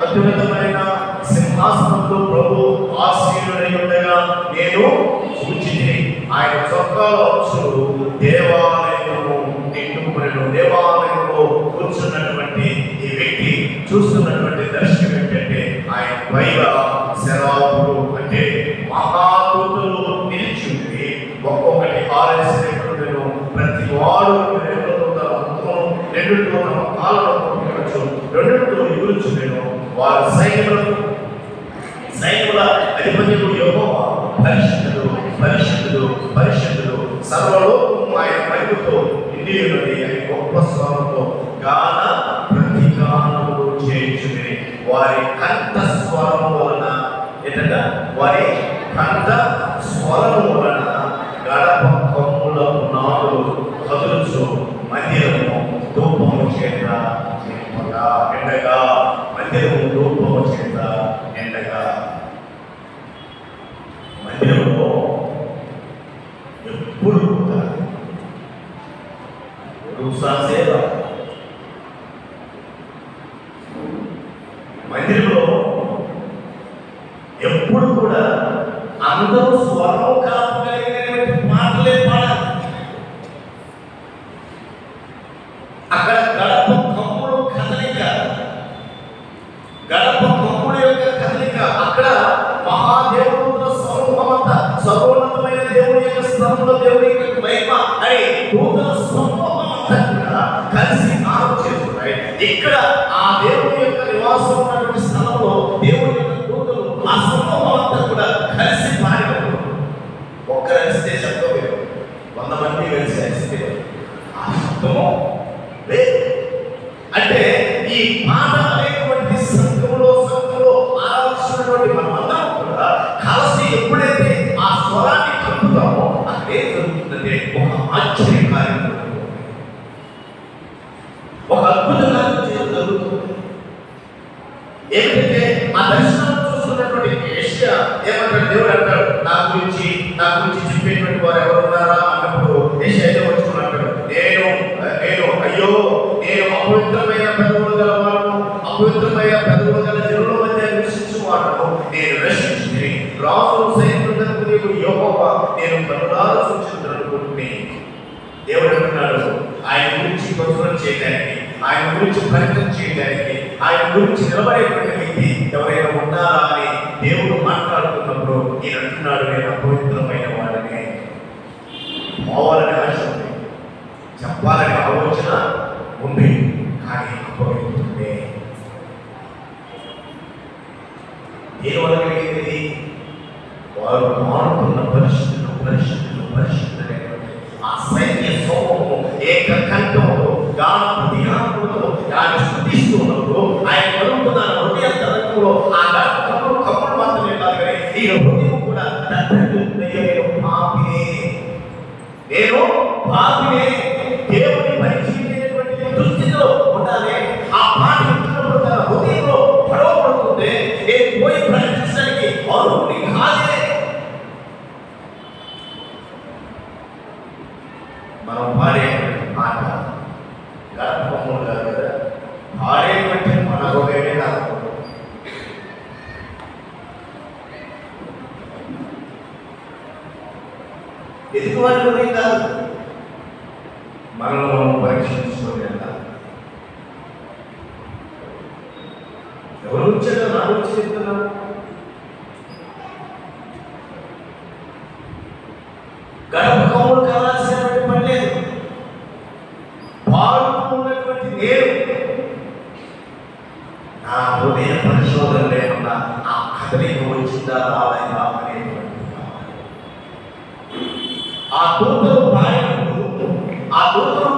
అత్యున్నతమైన సింహాసనంలో ప్రభు ఆసీనుడై ఉండగా నేను చూచితిని. ఆయన చొక్కాల అంచులు దేవాలయంలో నిండుకొనెను. దేవాలయంలో కూర్చున్నటువంటి ఈ వ్యక్తి చూస్తున్నటువంటి దర్శనం ఏంటంటే ఆయన పైగా శరాపులు అంటే మహాదూతలు నిలిచి ఉండి ఒక్కొక్కటి 6 రేఖలను ప్రతి వాడు 2 తన ముఖం 2 తమ కాళ్ళను కొట్టవచ్చు 2 ఎగురుచుండెను. వారు సైన్యముల అధిపతుడు యెహోవా పరిశుద్ధుడు సర్వలోకము ఆయన మహిమతో నిండి ఉన్నది అని గొప్ప స్వరంతో గాన ప్రతిగానములు చేయుచుండెను. వారి కంఠ స్వరము వలన గడప होता है, दूसरा सेवा। మందిరంలో ఎప్పుడు కూడా అందరూ స్వరం కాపగలిగినటువంటి పాటలే పాడాలి. అక్కడ గడప కమ్ముడు కదలిక, గడప కమ్ముడు యొక్క కదలిక, అక్కడ మహాదేవుడు సమూహమంతా సర్వోన్నతమైన దేవుని యొక్క స్థలంలో దేవుని యొక్క మహిమ అని దూతల సమూహమంతా కూడా కలిసి ఆలోచిస్తున్నాయి. ఇక్కడ ఆ దేవుని యొక్క నివాసం ఉన్నటువంటి స్థలంలో దేవుని యొక్క దూతలు ఆ సమూహమంతా కూడా కలిసి పాడినప్పుడు ఒక్కరు అరిస్తే శబ్దం వేరు, 100 మంది కలిసి అరిస్తే ఆ శబ్దము లేదు. అంటే ఈ పాట అనేటువంటి సంఘంలో ఆరాధిస్తున్నటువంటి మనమందరం కూడా కలిసి ఎప్పుడైతే ఆ స్వరాన్ని కలుపుతామో అక్కడ ఏం జరుగుతుందంటే ఒక ఆశ్చర్యకార్యం జరుగుతుంది, ఒక అద్భుత కార్యం జరుగుతుంది. ఏమిటంటే ఆ దర్శనం చూస్తున్నటువంటి ఏషియా ఏమంటాడు, దేవుడు అంటాడు, నా గురించి చెప్పేటువంటి వారు ఎవరు ఉన్నారా అన్నప్పుడు ఏషియా ఏదో వచ్చుకుని అంటాడు, నేను అయ్యో నేను అపవిత్రమైన పెదవులు గలవాడు, అపవిత్రమైన పెదవులు గల జనుల మధ్య నివసించువాడు, నేను రక్షించి రాజు సైనికులకు నీవు యెహోవా, నేను కనులారా చూచుచున్నాను. దేవుడు అంటున్నాడు, ఆయన గురించి ప్రచురణ చేయడానికి, ఆయన గురించి ప్రకటన చేయడానికి, ఆయన గురించి నిలబడేటువంటి వ్యక్తి ఎవరైనా ఉన్నారా అని దేవుడు మాట్లాడుతున్నప్పుడు నేను అంటున్నాడు, నేను అపవిత్రమైన వాడిని. పోవాలని ఆశ ఉంది, చెప్పాలని ఆలోచన ఉంది, కానీ అపవిత్రుడే. దేని వల్ల కలిగింది? వారు మారుతున్న పరిస్థితులు ఆ సైన్య సమూహము ఏకకంఠంతో గాన ప్రతిగానంతో ఆయన స్తుతిస్తున్నప్పుడు ఆయన కలుగుతున్న హృదయ తరంగంలో ఆ కమ్ముడు మాత్రమే కాదు కానీ ఈ హృదయం కూడా నేను పాపినే దేవుని పరిచయించేటువంటి దృష్టిలో ఉండాలి. ఆ పాట వింటున్నప్పుడు తన హృదయంలో పడవబడుతుంది, నేను పోయి ప్రకటించడానికి అర్హుడిని కాదే. మనం పాడేటువంటి పాట గర్భము కాదు కదా, పాడేటువంటి మన హృదయమే కాదు. ఎదుటి వారి హృదయం కాదు, మనలో పరీక్షించుకొని వెళ్ళాలి. ఎవరు వచ్చారో నా గురించి చెప్తున్నాను. గర్భకములు కావాల్సినటువంటి పని లేదు, పాడుతున్నటువంటి నేను నా హృదయ పరిశోధన లేకుండా ఆ కదలిక వచ్చిందా రాలేదా అనేటువంటి ఆ దూతలు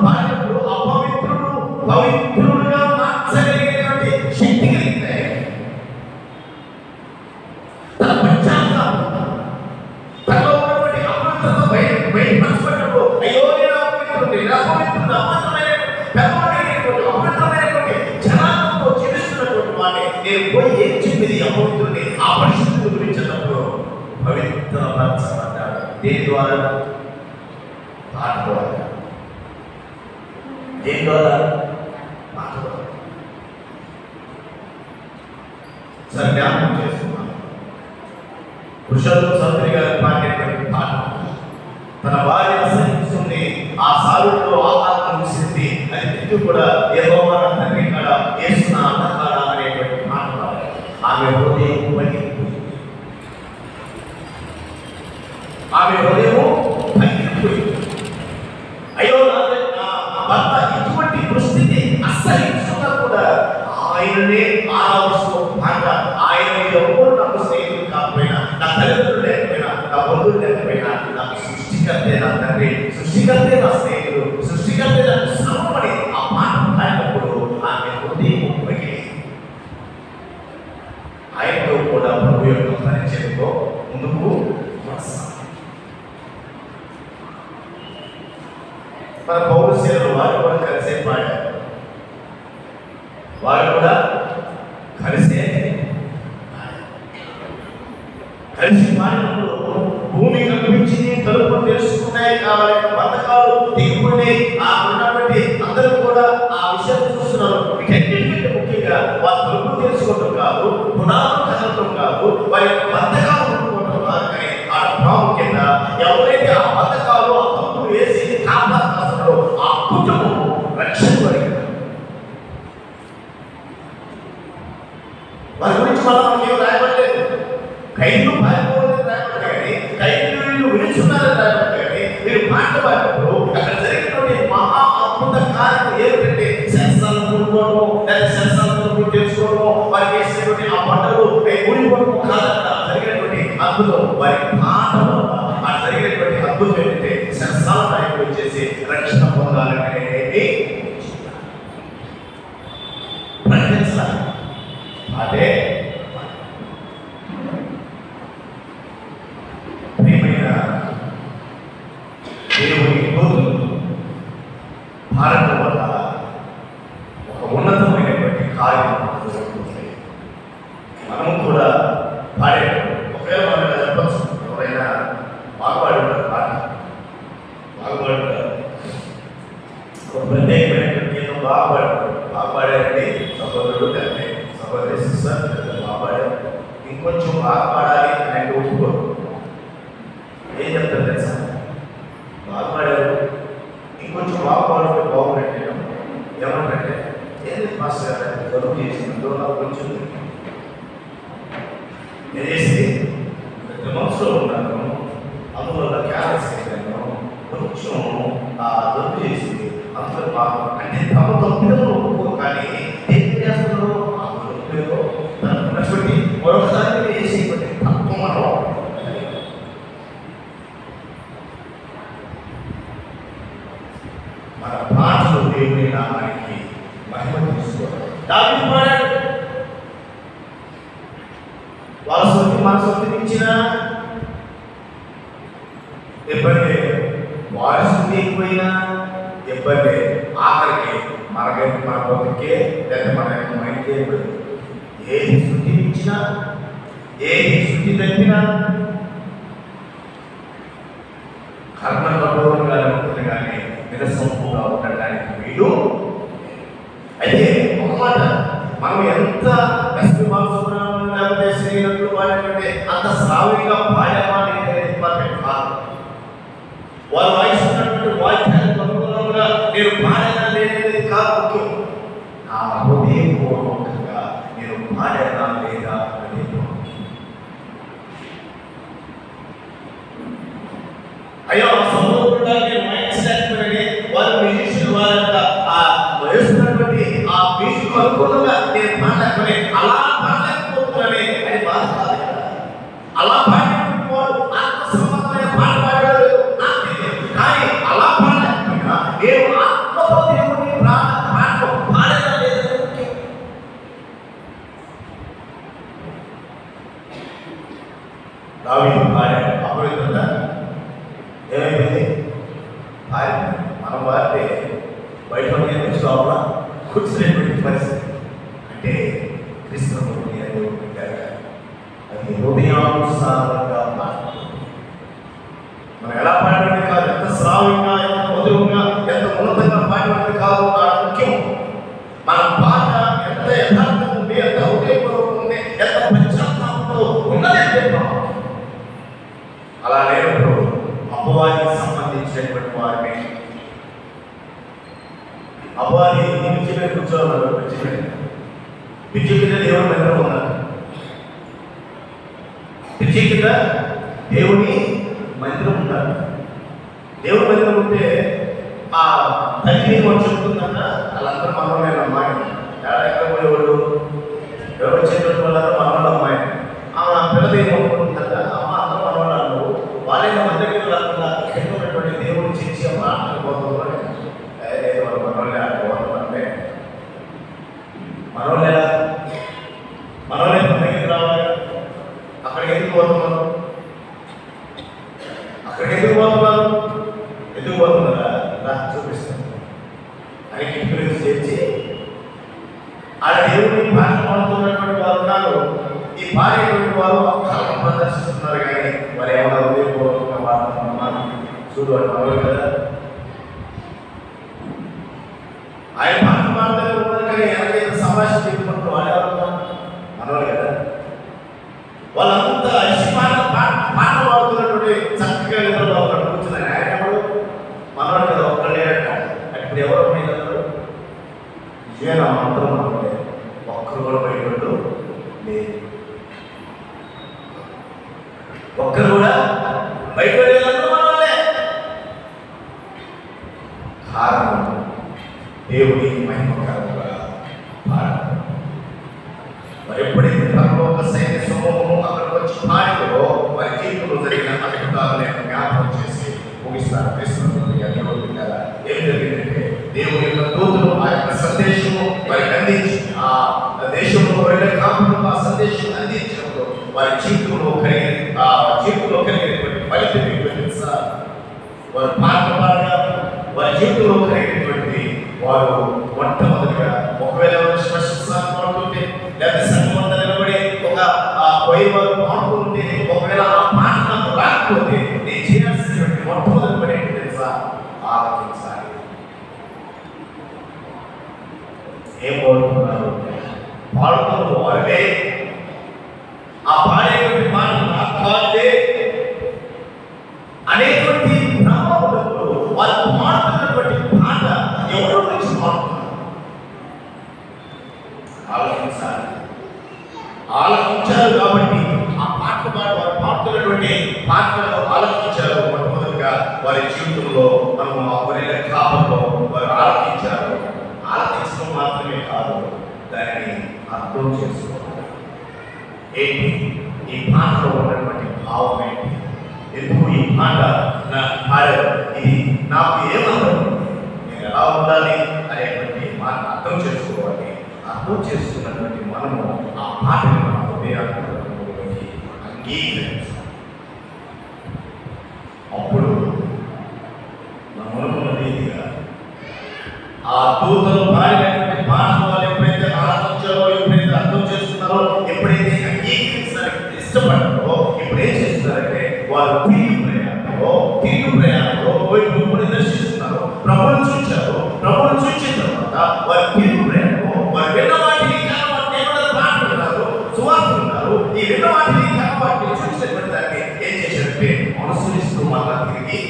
పాడినప్పుడు అపవిత్రుడు పవిత్రుడుగా మార్చగలిగేటువంటి శక్తి కలిగితే తన పశ్చాత్తాపం తనలో ఉన్నటువంటి అపవిత్రత బయటపడినప్పుడు అయ్యో నేను అపవిత్రుడు అపవిత్రమైనటువంటి జనాలతో జీవిస్తున్నటువంటి వాడిని నేను పోయి ఏం చెప్పింది అపవిత్రుడిని ఆ పరిస్థితుల గురించి అన్నప్పుడు పవిత్రపరచబడ్డాడు. దేని ద్వారా? పాట ద్వారా. దేని ద్వారా? పాట ద్వారా. సరే జ్ఞాపకం చేసుకున్నాను, పురుషోత్తమ సౌదరి గారు పాడేటువంటి పాట, తన భార్య అసహిస్తుంది, ఆ సాగులో ఆహారం ముగిసింది, అది తిట్టు కూడా యెహోవా నా తండ్రి కాడ యేసు నా అన్న కాడ అనేటువంటి మాట పాడారు. ఆమె హృదయం పగిలిపోయింది, ఆమె హృదయము పగిలిపోయింది. అయ్యో నా భర్త ఇటువంటి పరిస్థితి అసహించుకున్నా కూడా ఆయననే ఆరాధిస్తూ పాట, ఆయన ఎవరు నాకు స్నేహితులు కాకపోయినా, నా తల్లిదండ్రులు లేకపోయినా, నా బంధువులు లేకపోయినా, నాకు సృష్టికర్తే నా తండ్రి, సృష్టికర్తే నా స్నేహితుడు, సృష్టికర్తే నాకు సమమని ఆ మాట పాడినప్పుడు ఆమె హృదయం పగిలి ఆయనతో కూడా ప్రభు యొక్క పరిచయంతో ముందుకు వస్తాం. మన పౌరు సేవలు వారు కూడా కలిసే పాడారు, వారు కూడా కలిసే కలిసి పాడినప్పుడు భూమి కనిపించింది, తలుపులు తెలుసుకున్నాయి కావాలి పాట పాడినప్పుడు అక్కడ జరిగినటువంటి మహా అద్భుత కార్యం ఏమిటంటే సెన్సార్లు కూడుకోవడం, లేదా సెన్సార్లు తెలుసుకోవడం, వారికి వేసినటువంటి ఆ పంటలు ఊడిపోవడం కాదన్న జరిగినటువంటి అద్భుతం వారి పాట వల్ల ఆ జరిగినటువంటి అద్భుతం ఏంటంటే సెన్సార్ నాయకులు వచ్చేసి రక్షణ పొందాలంటే ప్రకటించాలి. అదే ప్రియమైన దేవుని భూతులు భారత వల్ల ఒక ఉన్నతమైనటువంటి కార్యం జరుగుతుంది. మనము కూడా పాడేటప్పుడు ఒకవేళ మనం చెప్పచ్చు, ఎవరైనా బాగుపడుతారు, పాట బాగుపడుతారు, ఒక ప్రత్యేకమైనటువంటి గీతం బాగుపడారండి సహోదరుడు అంటే సహోదరి సిస్టర్ బాగుపడారు, ఇంకొంచెం బాగా పాడాలి అని ఒప్పుకోరు. ఏం చెప్తారు తెలుసా? బాగుపడారు, ఇంకొంచెం బాగుపడితే బాగుందంటే ఏమంటే ఏది మాస్టర్ గారు గొడవ చేసినందులో నాకు కొంచెం నేను చేసి మనసులో ఉన్నాను, అందువల్ల క్యారెక్స్ అయిపోయాను, కొంచెం ఆ దొరుకు చేసి అందులో బాగా అంటే తమ తప్పులో ఒప్పుకో, కానీ ఏం చేస్తున్నారో ఆ దొరుకులో దాన్ని నష్టపెట్టి మరొకసారి వేసి తప్పు మనం మన పాటలు దేవుని నామానికి మహిమ తీసుకోవాలి. దావీదు పాడాడు, వాళ్ళ సొంత మన సొంతకి ఇచ్చిన ఇబ్బంది, వారి సొంత ఎక్కువైనా ఇబ్బంది, ఆఖరికి మనకైతే మన బతుకే లేదా మన మైండ్కే ఇబ్బంది. ఏది శుద్ధి ఇచ్చినా ఏది శుద్ధి తప్పినా కర్మ కఠోరంగానే ఉంటుంది, కానీ నిరసంపుగా ఉండడానికి వీలు. అయితే ఒక మాట, మనం ఎంత శ్రీనట్లు పాడినట్టే అంత శ్రావ్యంగా పాడామా అనేది ఇంపార్టెంట్ కాదు. వారు వాయిస్తున్నటువంటి వాయిద్యాలకు అనుగుణంగా నేను పాడానా లేదనేది కాదు ముఖ్యం. నా హృదయపూర్వకంగా నేను పాడానా లేదా అనేది. అయ్యో సహోదరుడా నేను మైండ్ సెట్ వారు మ్యూజిషియన్ వారంట ఆ వయసున్నటువంటి ఆ మ్యూజిక్ అనుకూలంగా నేను పాడలేకపోయి అలా పాడలేకపోతున్నానే అని బాధ కాదు కదా. అలా పాడినటువంటి వాడు ఆత్మసంబంధమైన పాట పాడాడు నాకు తెలియదు, కానీ అలా పాడలేకపోయినా నేను ఆత్మతో దేవుని పాటలు పాడడం లేదని ముఖ్యం. దావీదు పాడాడు, అపవిత్రత ఏమైపోయింది? మనం వారితే బయట నుంచి లోపల కూర్చునేటువంటి పరిస్థితి. అంటే క్రీస్తుని అది హృదయానుసారంగా మాట్లాడుతుంది. మనం ఎలా పాడేది కాదు, ఎంత శ్రావ్యంగా, ఎంత మధురంగా, ఎంత ఉన్నతంగా పాడేది కాదు నాకు ముఖ్యం. మన పాట ఎంత యథార్థం ఉంది, ఎంత హృదయపూర్వకం ఉంది, ఎంత పశ్చాత్తాపంతో ఉన్నది చెప్పాం. అలా లేనప్పుడు అపవాదికి సంబంధించినటువంటి వారిని అపవాది పిచ్చి మీద కూర్చోవాలి, పిచ్చి కింద దేవుని మందిరం ఉన్నారు, పిచ్చి కింద దేవుని మందిరం ఉన్నారు. దేవుని మందిరం ఉంటే ఆ తల్లి ఏమో చెప్తుందంట, వాళ్ళందరూ మనమే అమ్మాయి ఎక్కడ పోయేవాడు, ఎవరు వచ్చేటువంటి వాళ్ళందరూ మనవాళ్ళు అమ్మాయి. ఆ పిల్లలు ఏమనుకుంటుందంట, అమ్మ అందరూ మనవాళ్ళు అన్నారు, వాళ్ళైనా మన దగ్గర రాకుండా ఎన్నోటువంటి దేవుని చేసి మాట్లాడుకోవడం లేదు, వాళ్ళు మనవాళ్ళే ఆడుకోవడం అంటే మనవాళ్ళేలా మనవాళ్ళే మన దగ్గరికి రావాలి. అక్కడికి ఎందుకు పోతున్నారు? అక్కడికి ఎందుకు పోతున్నారు? ఎందుకు పోతున్నారా? రా చూపిస్తాను అని కిటికీ చేర్చి ఆ దేవుడిని పాట పాడుతున్నటువంటి వారు ఉన్నారు. ఈ పాడేటువంటి వారు కళను ప్రదర్శిస్తున్నారు, కానీ వారు ఏమైనా ఉదయపూర్వకంగా వాడుతున్నారు చూడు అని మనవాళ్ళు కదా. ఆయన పాట పాడుతూనే ఉన్నారు, కానీ ఎవరికైతే సంభాషణ చెప్పుకుంటూ వాళ్ళు ఎవరు మనవాళ్ళు కదా. వాళ్ళంతా పాట పాట పాడుతున్నటువంటి చక్కగా నిద్రలో కూర్చున్నారు. ఆయన ఎవరు మనవాడు కదా, ఒక్కడే అంటాడు. ఇప్పుడు ఎవరు పోయినారు? విజయన మంత్రం మనవాడే, ఒక్కరు కూడా పోయినట్టు లేదు. ఒక్కరు కూడా బయట మనవాళ్ళే. కారణం దేవుని మహిమకరంగా పాడడం. మరి ఎప్పుడైతే పరలోక సైన్య సమూహము అక్కడికి వచ్చి పాడిలో వారి జీవితంలో జరిగిన అద్భుతాలను జ్ఞాపకం చేసి ముగిస్తారు. ఏం జరిగిందంటే దేవుని యొక్క దూతలు ఆ యొక్క సందేశము వారికి అందించి ఆ దేశంలో వారి కాపులకు ఆ సందేశం అందించినప్పుడు వారి జీవితంలో కలిగినటువంటి ఫలితం ఏంటంటే సార్, వారు పాట పాడగా వారి జీవితంలో కలిగినటువంటి వారు మొట్టమొదటిగా ఒకవేళ స్పష్టస్థానం పాడుతుంటే లేదా సంఘమంతా నిలబడి ఒక వైవారు పాడుతుంటే ఒకవేళ ఆ పాట నాకు రాకపోతే నేను చేయాల్సినటువంటి మొట్టమొదటి పని ఏంటి తెలుసా? ఆలోచించాలి. ఏం పాడుతున్నారు? పాడుతున్న వారినే ఆ పాడేటువంటి మాట నాకు కాదే అనేటువంటి బ్రహ్మముడు వాళ్ళు పాడుతున్నటువంటి పాట ఎవరో నుంచి పాడుతున్నారు. ఆలోచించాలి. ఆలోచించారు కాబట్టి ఆ పాట వారు పాడుతున్నటువంటి పాటలను ఆలోచించారు. మొట్టమొదటిగా వారి జీవితంలో మనము ఆ గొర్రెల కాపంలో వారు ఆలోచించారు. ఆలోచించడం మాత్రమే కాదు, దానిని అర్థం చేసుకోవాలి. ఏంటి ఈ పాటలో ఉన్నటువంటి భావం ఏంటి? ఎందుకు ఈ పాట నా పాడారు? ఇది నాకు ఏమన్నారు, నేను ఎలా ఉండాలి అనేటువంటి మాట అర్థం చేసుకోవాలి. అర్థం చేసుకున్నటువంటి మనము ఆ పాటని మన హృదయానికి అంగీకరించాలి. అప్పుడు మనమున్న రీతిగా ఆ దూతలు పాడినటువంటి పాటలు వాళ్ళు ఎప్పుడైతే ఆలోచించారో, ఎప్పుడైతే అర్థం చేసుకున్నారో, ఎప్పుడైతే అంగీకరించడానికి ఇష్టపడ్డారో, ఇప్పుడు ఏం చేస్తున్నారంటే వారు తిరిగి ప్రయాణంలో ప్రభుని దర్శిస్తున్నారు. ప్రభుని చూచారు. ప్రభుని చూచిన తర్వాత వారు తిరిగి ప్రయాణంలో వారు విన్న వాటిని మాట్లాడుతున్నారు, సువార్త ఉన్నారు. ఈ విన్న వాటిని వాటిని చూసినటువంటి దాన్ని ఏం చేశారంటే అనుసరిస్తూ మళ్ళా తిరిగి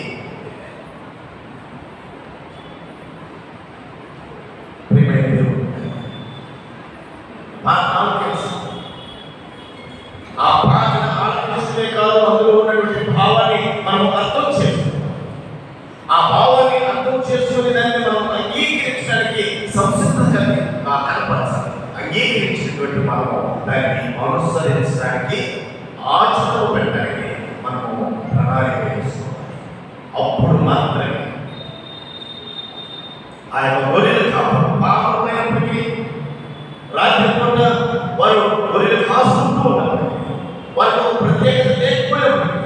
ఆ పాటను ఆలోచించడమే కాదు, అందులో ఉన్నటువంటి భావాన్ని మనం అర్థం చేసుకుంటాం. ఆ భావాన్ని అర్థం చేసుకునే దాన్ని మనం అంగీకరించడానికి సంసిద్ధత కనపరచాలి. అంగీకరించినటువంటి మనము దాన్ని అనుసరించడానికి, ఆచరణలో పెట్టడానికి మనము ప్రణాళిక వేసుకోవాలి. అప్పుడు మాత్రమే ఆ యొక్క గొర్రెలు కాపరు పాపమైనప్పటికీ రాత్రి పూట వారు గొర్రెలు కాసుకుంటూ ఉన్నారు. వారికి ఒక ప్రత్యేకత లేకపోయినప్పటికీ,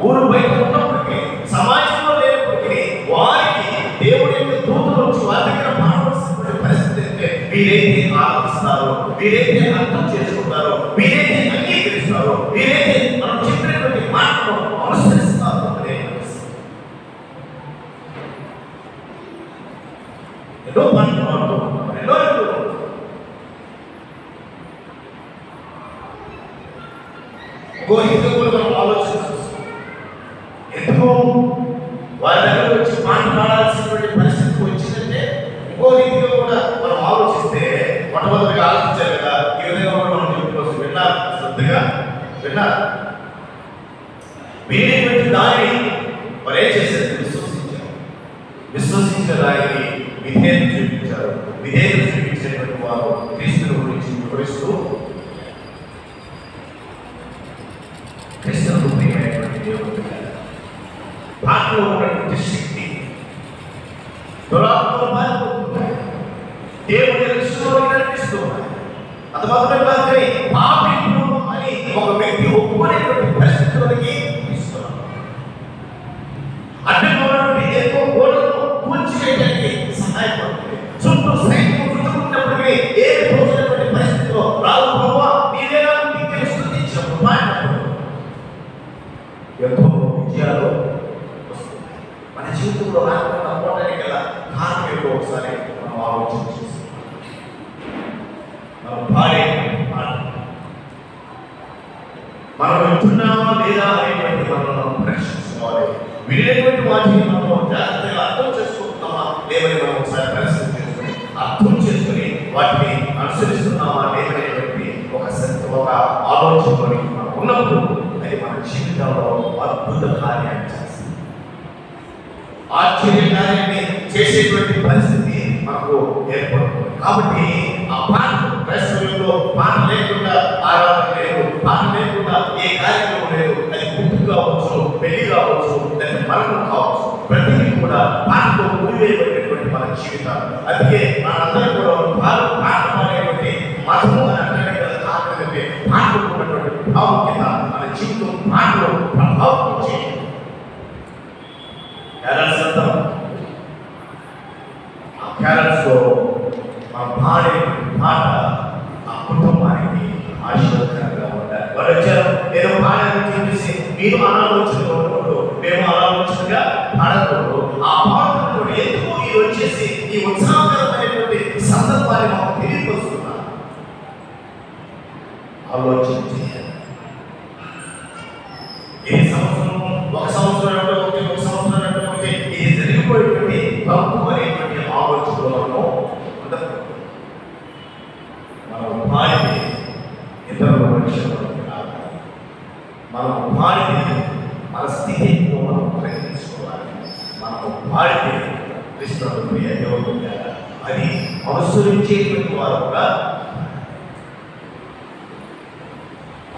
ఊరు బయట ఉన్నప్పటికీ, సమాజంలో లేనప్పటికీ వారికి దేవుడి యొక్క దూతలు వచ్చి వారి దగ్గర మాట్లాడాల్సినటువంటి పరిస్థితి అంటే వీరైతే ఆలోచిస్తారో, వీరైతే అర్థం చేసుకుంటారో, వీరైతే అంగీకరిస్తారో, వీరైతే మనం చెప్పినటువంటి మాటను అనుసరిస్తారో అనే ఎన్నో మాటలు మాట్లాడుతున్నాం. ఎన్నో ఇంకో కూడా మనం ఆలోచించాలి. ఎందుకు వారి దగ్గర వచ్చి మాట్లాడాల్సినటువంటి పరిస్థితి వచ్చిందంటే ఇంకో రీతిగా కూడా మనం ఆలోచిస్తే మొట్టమొదటిగా ఆలోచించాలి కదా. ఈ విధంగా కూడా మనం చెప్పుకోవచ్చు. విన్నారు, శ్రద్ధగా విన్నారు. వినేటువంటి దానిని వారు ఏం చేశారు? విశ్వసించిన దానికి విధేయత చూపించారు. విధేయత చూపించేటువంటి వారు క్రీస్తుని గురించి వివరిస్తూ క్రీస్తుని ప్రియమైనటువంటి దేవుడు పాటలో ఉన్నటువంటి శక్తి దురాత్మలు మారిపోతున్నాయి. దేవుని దృష్టిలో కనిపిస్తున్నాయి. అది మాత్రమే పాపి అని ఒక వ్యక్తి ఒప్పుకునేటువంటి పరిస్థితులకి ఇస్తున్నాడు. అడ్డుకున్నటువంటి ఏదో గోడలను కూల్చివేయడానికి సహాయపడుతుంది. చుట్టూ సైనికులు చుట్టుకున్నప్పటికీ ఏది పోసినటువంటి పరిస్థితిలో రాదు ప్రభావ నీవేలా నీకు స్తుతించినప్పుడు మాట్లాడు ఎంతో విజయాలు వస్తున్నాయి. మన జీవితంలో రాకుండా పోవడానికి గల కారణం ఏంటో ఒకసారి మనం ఆలోచించి మనం పాడే పాట మనం వింటున్నామా లేదా అనేటువంటి మనం పరీక్షించుకోవాలి. వినేటువంటి వాటిని మనం జాగ్రత్తగా అర్థం చేసుకుంటున్నామా లేవని మనం ఒకసారి పరిస్థితి చేసుకుని అర్థం చేసుకుని వాటిని అనుసరిస్తున్నామా లేవనేటువంటి ఒక ఆలోచనలోని మనం ఉన్నప్పుడు అది మన జీవితంలో అద్భుత కార్యాన్ని చేస్తుంది. ఆశ్చర్య కార్యాన్ని చేసేటువంటి పరిస్థితి మనకు ఏర్పడుతుంది. కాబట్టి ఆ పాట క్రైస్తవ్యంలో పాట లేకుండా ఆరాధన లేదు, పాట లేకుండా ఏ కార్యక్రమం లేదు. అది పుట్టుక కావచ్చు, పెళ్లి కావచ్చు, దాని మరణం కావచ్చు, ప్రతిదీ కూడా పాటతో ముడివేయబడినటువంటి మన జీవితాలు. అందుకే మనందరం కూడా పాట అనేటువంటి మతము అని అంటే కాకపోతే పాటలు ఉన్నటువంటి ప్రాముఖ్యత మన జీవితం పాటలో ప్రభావం చేయండి. క్యారల్స్ అంతా ఆ క్యారల్స్లో మన పాడే పాట ఆ కుటుంబానికి ఆశీర్వాదకరంగా ఉండాలి. వాళ్ళు వచ్చారు ఏదో పాడాలని చెప్పేసి మీరు అనాలోచనగా ఉండకూడదు, మేము అనాలోచనగా పాడకూడదు. ఆ పాటతో ఎందుకు మీరు వచ్చేసి ఈ ఉత్సాహకరమైనటువంటి సందర్భాన్ని మాకు తెలియపరుస్తున్నారు. ఆలోచన చేయాలి. ఏ సంవత్సరం ఒక సంవత్సరం ఒక సంవత్సరం ఇది జరిగిపోయేటువంటి తప్పు అనేటువంటి ఆలోచనలో ఉండదు. మనం పాడితే ఇతరుల మనుషులు మనం పాడితే మన స్థితి మనం ప్రయత్నించుకోవాలి. మనం పాడితే కృష్ణుడు ఎవరు అది అనుసరించేటువంటి వారు కూడా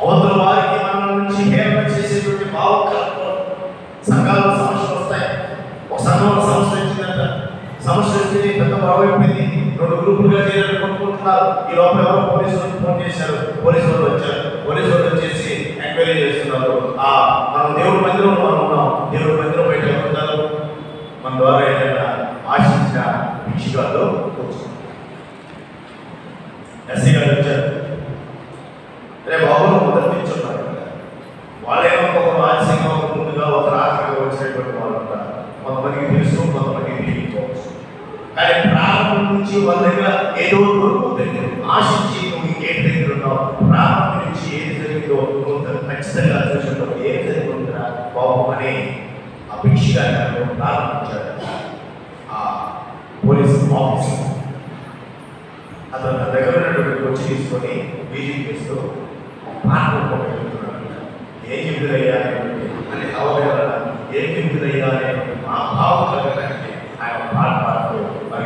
అవతల వారికి మన నుంచి హేళన చేసేటువంటి భావకల్పన సంఘాల్లో సమస్యలు వస్తాయి. ఒక సంఘంలో సమస్య వచ్చిందంట, సమస్య వచ్చి పెద్ద బాగైపోయింది, 2 గ్రూపులుగా చేయాలని కొనుక్కుంటున్నారు. ఈ లోపల ఎవరో పోలీసులు ఫోన్ చేశారు, పోలీసు వాళ్ళు వచ్చారు. పోలీసు వాళ్ళు వచ్చేసి ఎంక్వైరీ చేస్తున్నారు. మనం దేవుడి మందిరంలో ఉన్నాం, దేవుడి మందిరం బయట ఉంటారు, మన ద్వారా ఏదైనా ఆశించిన విషయాల్లో కూర్చున్నారు. ఎస్ఐ గారు వచ్చారు, రేపు బాబులు మొదలు తెచ్చున్నారు. వాళ్ళేమో ఒక ఆలస్యంగా ఒక ముందుగా ఒక రాత్రిగా వచ్చినటువంటి వాళ్ళు ఉంటారు. కొంతమందికి తెలుసు, కొంతమందికి తెలియకపోవచ్చు. కానీ ప్రారంభం నుంచి వాళ్ళ దగ్గర ఏదో దొరుకుతుంది ఆశించి నువ్వు ఇంకేం దగ్గర ఉన్నావు. ప్రారంభం నుంచి ఏది జరిగిందో నువ్వు ఖచ్చితంగా చూసినప్పుడు ఏం జరుగుతుందా బాబు అని ఆ భిక్షగా ప్రారంభించాడు. ఆ పోలీసు ఆఫీసర్ అతను తన దగ్గర ఉన్నటువంటి వచ్చి తీసుకొని బీజింగ్ చేస్తూ పాటలు ఏం చెబుతురయ్యా అని అవగాహన ఏం చెబుతురయ్యా అనే ఆ భావం కలగడానికి ఆయన పాట పాడుతూ మరి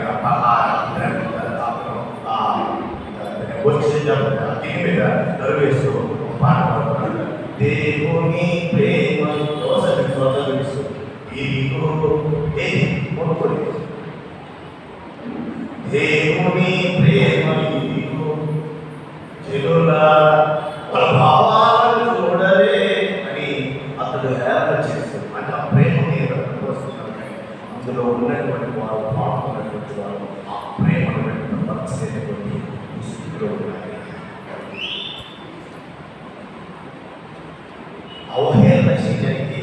దీని మీద నలువేస్తూ పాట పాడుతున్నాడు. దేవుని ప్రేమ తెలుసు ఏది కొనుక్కోండి. దేవుని ప్రేమ చెలులా వాళ్ళ భావాలను చూడలే అని అతడు హేళన చేస్తాడు. అంటే ఆ ప్రేమ మీద వస్తున్నారు. అందులో ఉన్నటువంటి వారు, పాడుతున్నటువంటి వారు ఆ ప్రేమను వ్యక్తపరచేటువంటి స్థితిలో ఉన్నాయి. అవహేళన చేయడానికి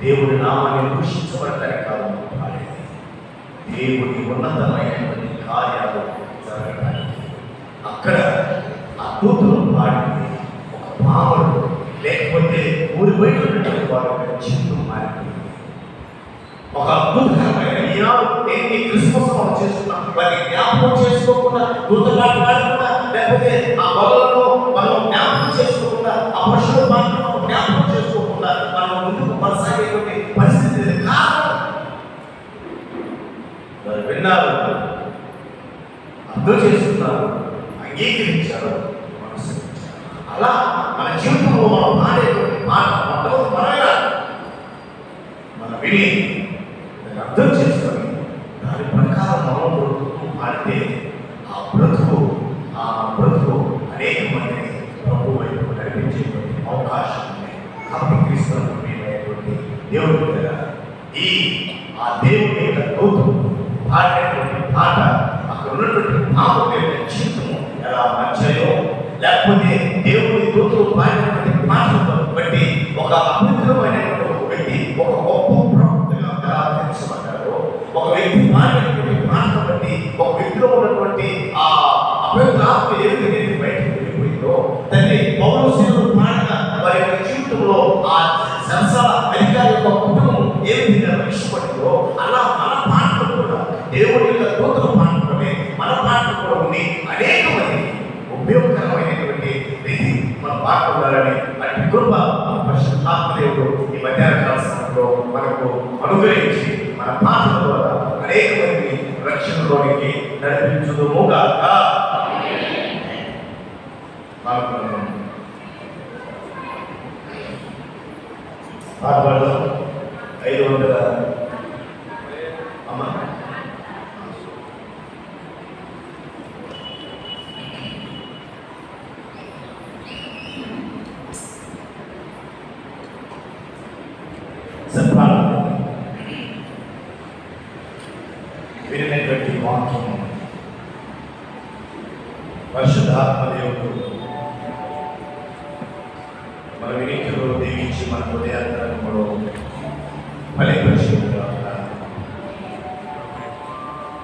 దేవుడి నామాన్ని దూషించబడటానికి కాదు పాడేది, దేవుడి ఉన్నతమైనటువంటి కార్యాలు జరగడానికి. అక్కడ ఆ కూతురు పాడింది ఒక పాముడు, లేకపోతే ఊరి బయట ఉన్నటువంటి వారు జీవితం మారిపోయింది. ఒక అద్భుతకరమైన ఈనాడు ఎన్ని క్రిస్మస్ మనం చేసుకున్నాం, వాటిని జ్ఞాపకం చేసుకోకుండా, దూతలాంటి పాడకుండా, లేకపోతే ఆ బలలో మనం జ్ఞాపకం చేసుకోకుండా, ఆ పశువుల మాత్రం జ్ఞాపకం చేసుకోకుండా మనం ముందుకు కొనసాగేటువంటి పరిస్థితి కారణం వారు విన్నారు, అర్థం చేసుకున్నారు, అంగీకరించారు, అనుసరించారు. అలా మన జీవితంలో మనం పాడేటువంటి మాట మనమే మనం విని దాన్ని అర్థం చేసుకొని దాని ప్రకారం మనం బ్రతుకు పాడితే ఆ బ్రతుకు అనేక మందిని ప్రభు వైపు నడిపించేటువంటి అవకాశం ఉంది. కాబట్టి క్రీస్తున్నటువంటి దేవుడి దగ్గర ఆ దేవుడి యొక్క దూతు పాడేటువంటి పాట అక్కడ ఉన్నటువంటి భావం జీవితము ఎలా మంచాయో, లేకపోతే దేవుడి దూతలు పాడినటువంటి పాటలను బట్టి ఒక అపవిత్రమైనటువంటి ఒక వ్యక్తి ఒక గొప్ప ప్రవక్తగా ఎలా తెలుసుకుంటారో, ఒక వ్యక్తి పాడినటువంటి పాటను బట్టి ఒక వ్యక్తిలో ఉన్నటువంటి ఆ అపవిత్ర ఆత్మ ఏ విధంగా బయటకు వెళ్ళిపోయిందో, తండ్రి పౌరుషులు పాడగా వారి యొక్క జీవితంలో ఆ సంసార అధికారి యొక్క కుటుంబం ఏ విధంగా రక్షించబడిందో, అలా మన పాటలు కూడా దేవుడి యొక్క దూతలు పాటలోనే మన పాటలు కూడా ఉండి అనేక మంది ఉపయోగకరమైనటువంటి రీతి మనం పాడుకోవాలని అటు కృప పరిశుద్ధాత్మ దేవుడు ఈ మధ్యాహ్న కాల సమయంలో మనకు అనుగ్రహించి మన పాటల ద్వారా రక్షణలోనికి నడిపించుదుముగాక. పాటలు 500 అమ్మ వినినటువంటి వాక్యము పరిశుద్ధాత్మ దేవుడు మన వినికిలో దీవించి మన హృదయాంతరంలో ఫలింపచేయుగా.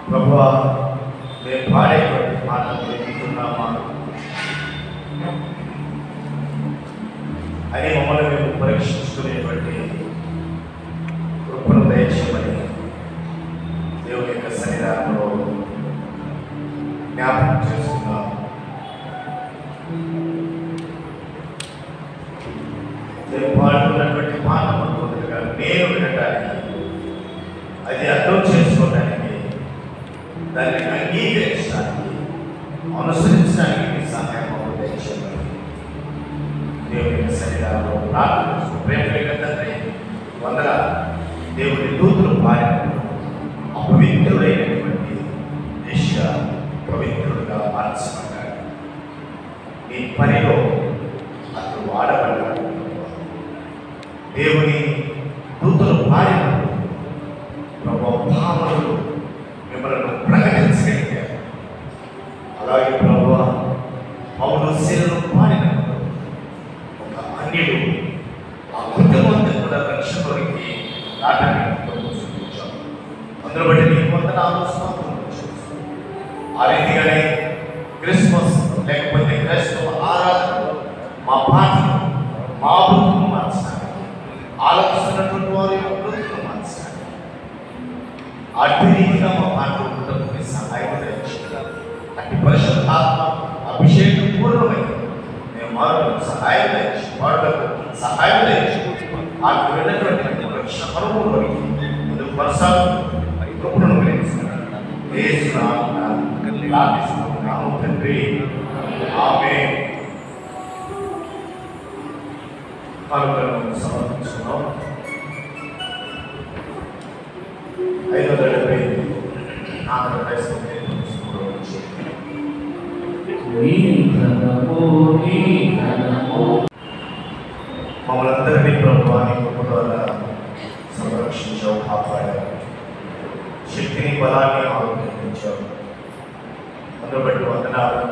ప్రభువా, మేము పాడేటువంటి మాటలు వింటున్నామా అని మమ్మల్ని మేము పరీక్షించుకునేటువంటి కృపను దయచేయమని దేవుని యొక్క సన్నిధానంలో జ్ఞాపకం చేస్తున్నాం. నేను పాడుతున్నటువంటి మాట మొదలుగా నేను వినడానికి, అది అర్థం చేసుకోవడానికి, దాన్ని అంగీకరించడానికి, అనుసరించడానికి మీ సహాయం దయచేయమని దేవుని యొక్క సన్నిధానంలో ప్రార్థిస్తూ ప్రేమ తండ్రి వందల దేవుని దూతులు పాడిన అపవిత్రుడైనటువంటి దేశ పవిత్రుడుగా మార్చబడ్డాడు. నీ పనిలో అతను వాడబడ్డాడు. దేవుని దూతలు పాడినప్పుడు భావనలు మిమ్మల్ని ప్రకటించగలిగారు. అలాగే ప్రభు పౌలు శీలను పాడినప్పుడు ఒక అన్యుడు ఆ కుటుంబంతో కూడా రక్షణలోనికి రావడానికి చూపించాడు. అందులో బట్టి నీకు వందనాలు స్తోత్రాలు చేస్తాను. ఆ రీతిగానే క్రిస్మస్ లేకపోతే క్రైస్తవ ఆరాధనలో మా పాటలు మా బృతులు మార్చడానికి, ఆలోచిస్తున్నటువంటి వారి బృతులు మార్చడానికి, అట్టి రీతిగా మా పాటలు ఉండడానికి సహాయం దయచేయాలి. అట్టి పరిశుద్ధాత్మ అభిషేకం పూర్ణమైంది మేము మారులకు సహాయం దయచేసి, మారులకు సహాయం దయచేసి, ఆ వెళ్ళినటువంటి రక్షణ పరువులో ముందుకు కొనసాగుతూ కృపను గ్రహిస్తున్నాను. ప్రార్థిస్తున్నాము తండ్రి, ఆమేన్. పాల్గొనను సమర్పించుకున్నాం. 575 ఆంధ్ర క్రైస్తవ మమ్మల్ని అందరినీ ప్రభుత్వాన్ని కృప ద్వారా సంరక్షించావు, కాపాడావు. శక్తిని బలాన్ని ఆరోగ్యించావు. అందులో బట్టి వందనాలు.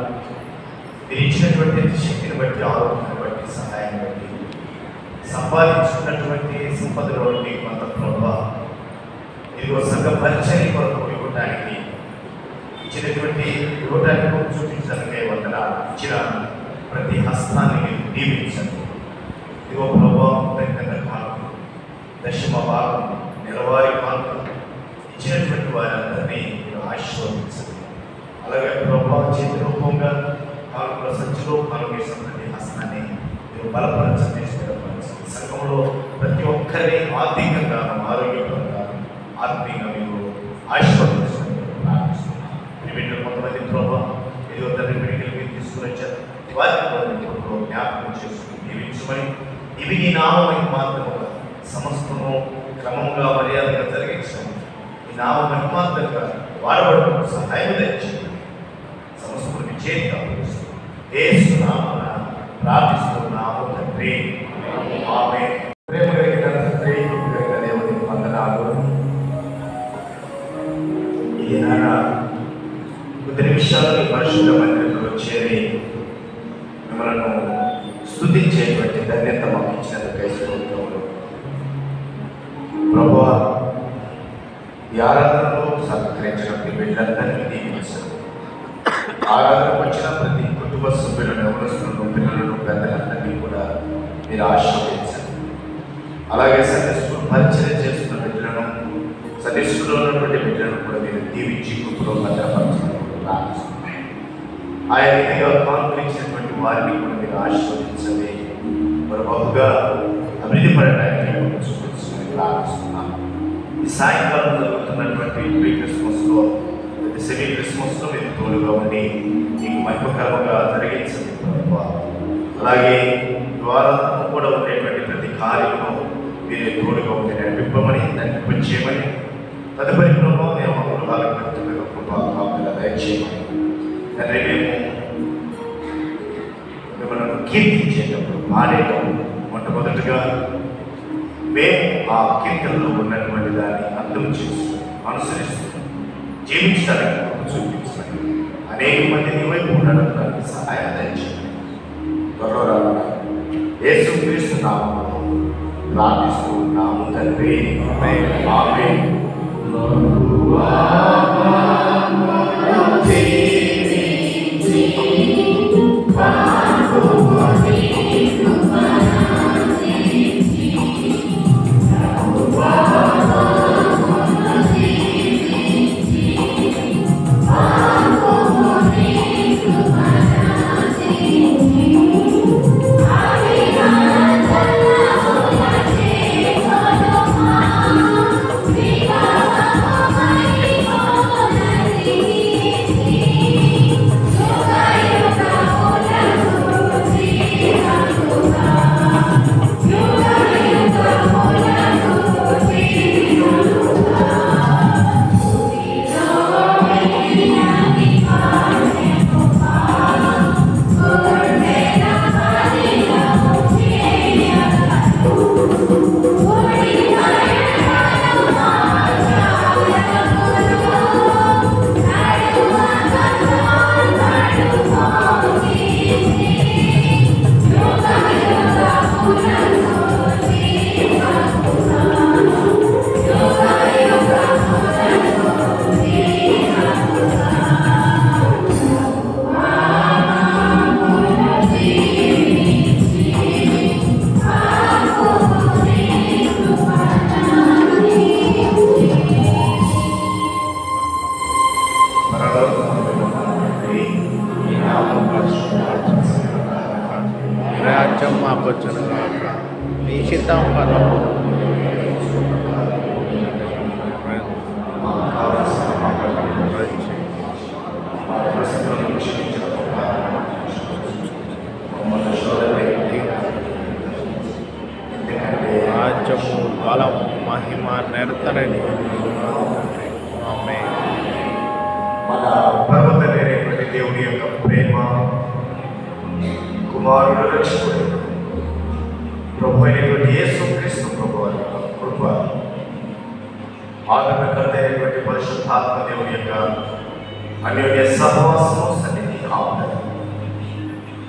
మీరు ఇచ్చినటువంటి శక్తిని బట్టి, ఆరోగ్యాన్ని బట్టి, సహాయాన్ని బట్టి, సంపాదించుకున్నటువంటి సంపదలో నీకు అంత ప్రభావ ఇదిగో సంఘ పరిచయం కొరకు ఇవ్వడానికి ఇచ్చినటువంటి ఇవ్వడానికి చూపించడానికి వందనాలు. ఇచ్చిన ప్రతి హస్తాన్ని మీరు దీవించండి. ఇదిగో ప్రభావం దగ్గర కానుకలు, దశమ భాగం, నెలవారీ కానుకలు ఇచ్చినటువంటి వారందరినీ మీరు ఆశీర్వదించండి. అలాగే ప్రభావం చేతి రూపంగా కానుకల సంచిలో కానుకేసిన ప్రతి హస్తాన్ని మీరు బలపరచండి, స్థిరపరచండి. సంఘంలో ప్రతి ఒక్కరిని ఆర్థికంగా, ఆరోగ్యపరంగా, ఆత్మీయంగా మీరు ఆశీర్వదించండి ప్రార్థిస్తున్నాను. మీ బిడ్డలు కొంతమంది ప్రభావం ఏదో తండ్రి బిడ్డలు మీరు తీసుకుని వచ్చారు. వారిని కూడా జ్ఞాపకం చేసుకుని దీవించమని, ఇవి ఈ నామం మాత్రముగా సమస్తము క్రమంగా మర్యాదగా జరిగించమని, ఈ నామ మహిమాత్రంగా వాడబడటం సహాయం దయచేయండి. సమస్తము విజయంగా యేసునామమున ప్రార్థిస్తున్నాము తండ్రి, ఆమేన్. ప్రేమ కలిగిన తండ్రి, కృప కలిగిన దేవునికి వందనాలు. ఈ నాన్న కొద్ది నిమిషాలు ఈ పరిశుద్ధ మందిరంలో చేరి మిమ్మల్ని స్తుతించేటువంటి ధన్యత మాకు ఇచ్చినందుకై స్తోత్రములు. ప్రభువా, ఈ ఆరాధనలో సహకరించిన బిడ్డలందరినీ దీవించండి. ఆరాధనకు వచ్చిన ప్రతి కుటుంబ సభ్యులను, యవనస్తులను, పిల్లలను, పెద్దలందరినీ కూడా మీరు ఆశీర్వదించండి. అలాగే సండే స్కూల్ పరిచయం చేస్తున్న బిడ్డలను, సండే స్కూల్లో ఉన్నటువంటి బిడ్డలను కూడా మీరు దీవించి కృపలో భద్రపరచమని ప్రార్థిస్తున్నాను. ఆయా రీతిగా కాన్ఫరెన్సినటువంటి వారిని కూడా మీరు ఆశీర్వదించండి. వారు బహుగా అభివృద్ధి పడడానికి చూపించమని ప్రార్థిస్తున్నాను. ఈ సాయంకాలం జరుగుతున్నటువంటి క్రిస్మస్లో సెమీ క్రిస్మస్లో మీరు తోడుగా ఉండి మీకు మహిమకరంగా జరిగించండి ప్రభువా. అలాగే ద్వారా కూడా ఉండేటువంటి ప్రతి కార్యంలో మీరే తోడుగా ఉండి నడిపింపమని నడిపించేయమని తదుపరి ప్రభావం మేము మా గృహాలకు పెడుతున్న కృప దయచేయమని తండ్రి మిమ్మల్ని కీర్తించేటప్పుడు పాడేటప్పుడు మొట్టమొదటిగా మేము ఆ కీర్తనలో ఉన్నటువంటి దాన్ని అర్థం చేస్తూ అనుసరిస్తూ జీవించడానికి చూపించండి. అనేక మంది నీ వైపు ఉండడానికి సహాయం దయచేయండి. త్వరలో యేసుక్రీస్తు నామములో ప్రార్థిస్తున్నాము తండ్రి. ఆమేన్. రాజ్యం మాకొచ్చును గాక. నీ చిత్తం పరము రాజ్యము బలము మహిమ నిరంతరని. ఆమేన్. మన పర్వతమైనటువంటి దేవుని యొక్క ప్రేమ, కుమారుడు రక్షకుడు ప్రభు అయినటువంటి యేసుక్రీస్తు ప్రభు వారి యొక్క కృప, ఆదరణకర్త అయినటువంటి పరిశుద్ధాత్మ దేవుని యొక్క అన్యోన్య సహవాసము సన్నిధి కావాలి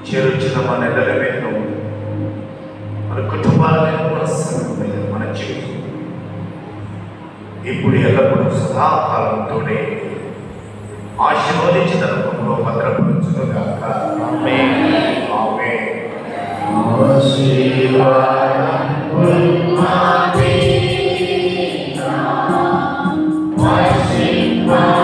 చేరుచిన మన నెలల మీద మన కుటుంబాల మీద మన సంఘం మీద మన జీవితం ఇప్పుడు ఎల్లప్పుడూ సదాకాలంతోనే ఆశీర్వదించి తన రూపంలో భద్రపరచుగాక. ఆమేన్. ఆమేన్. Bye.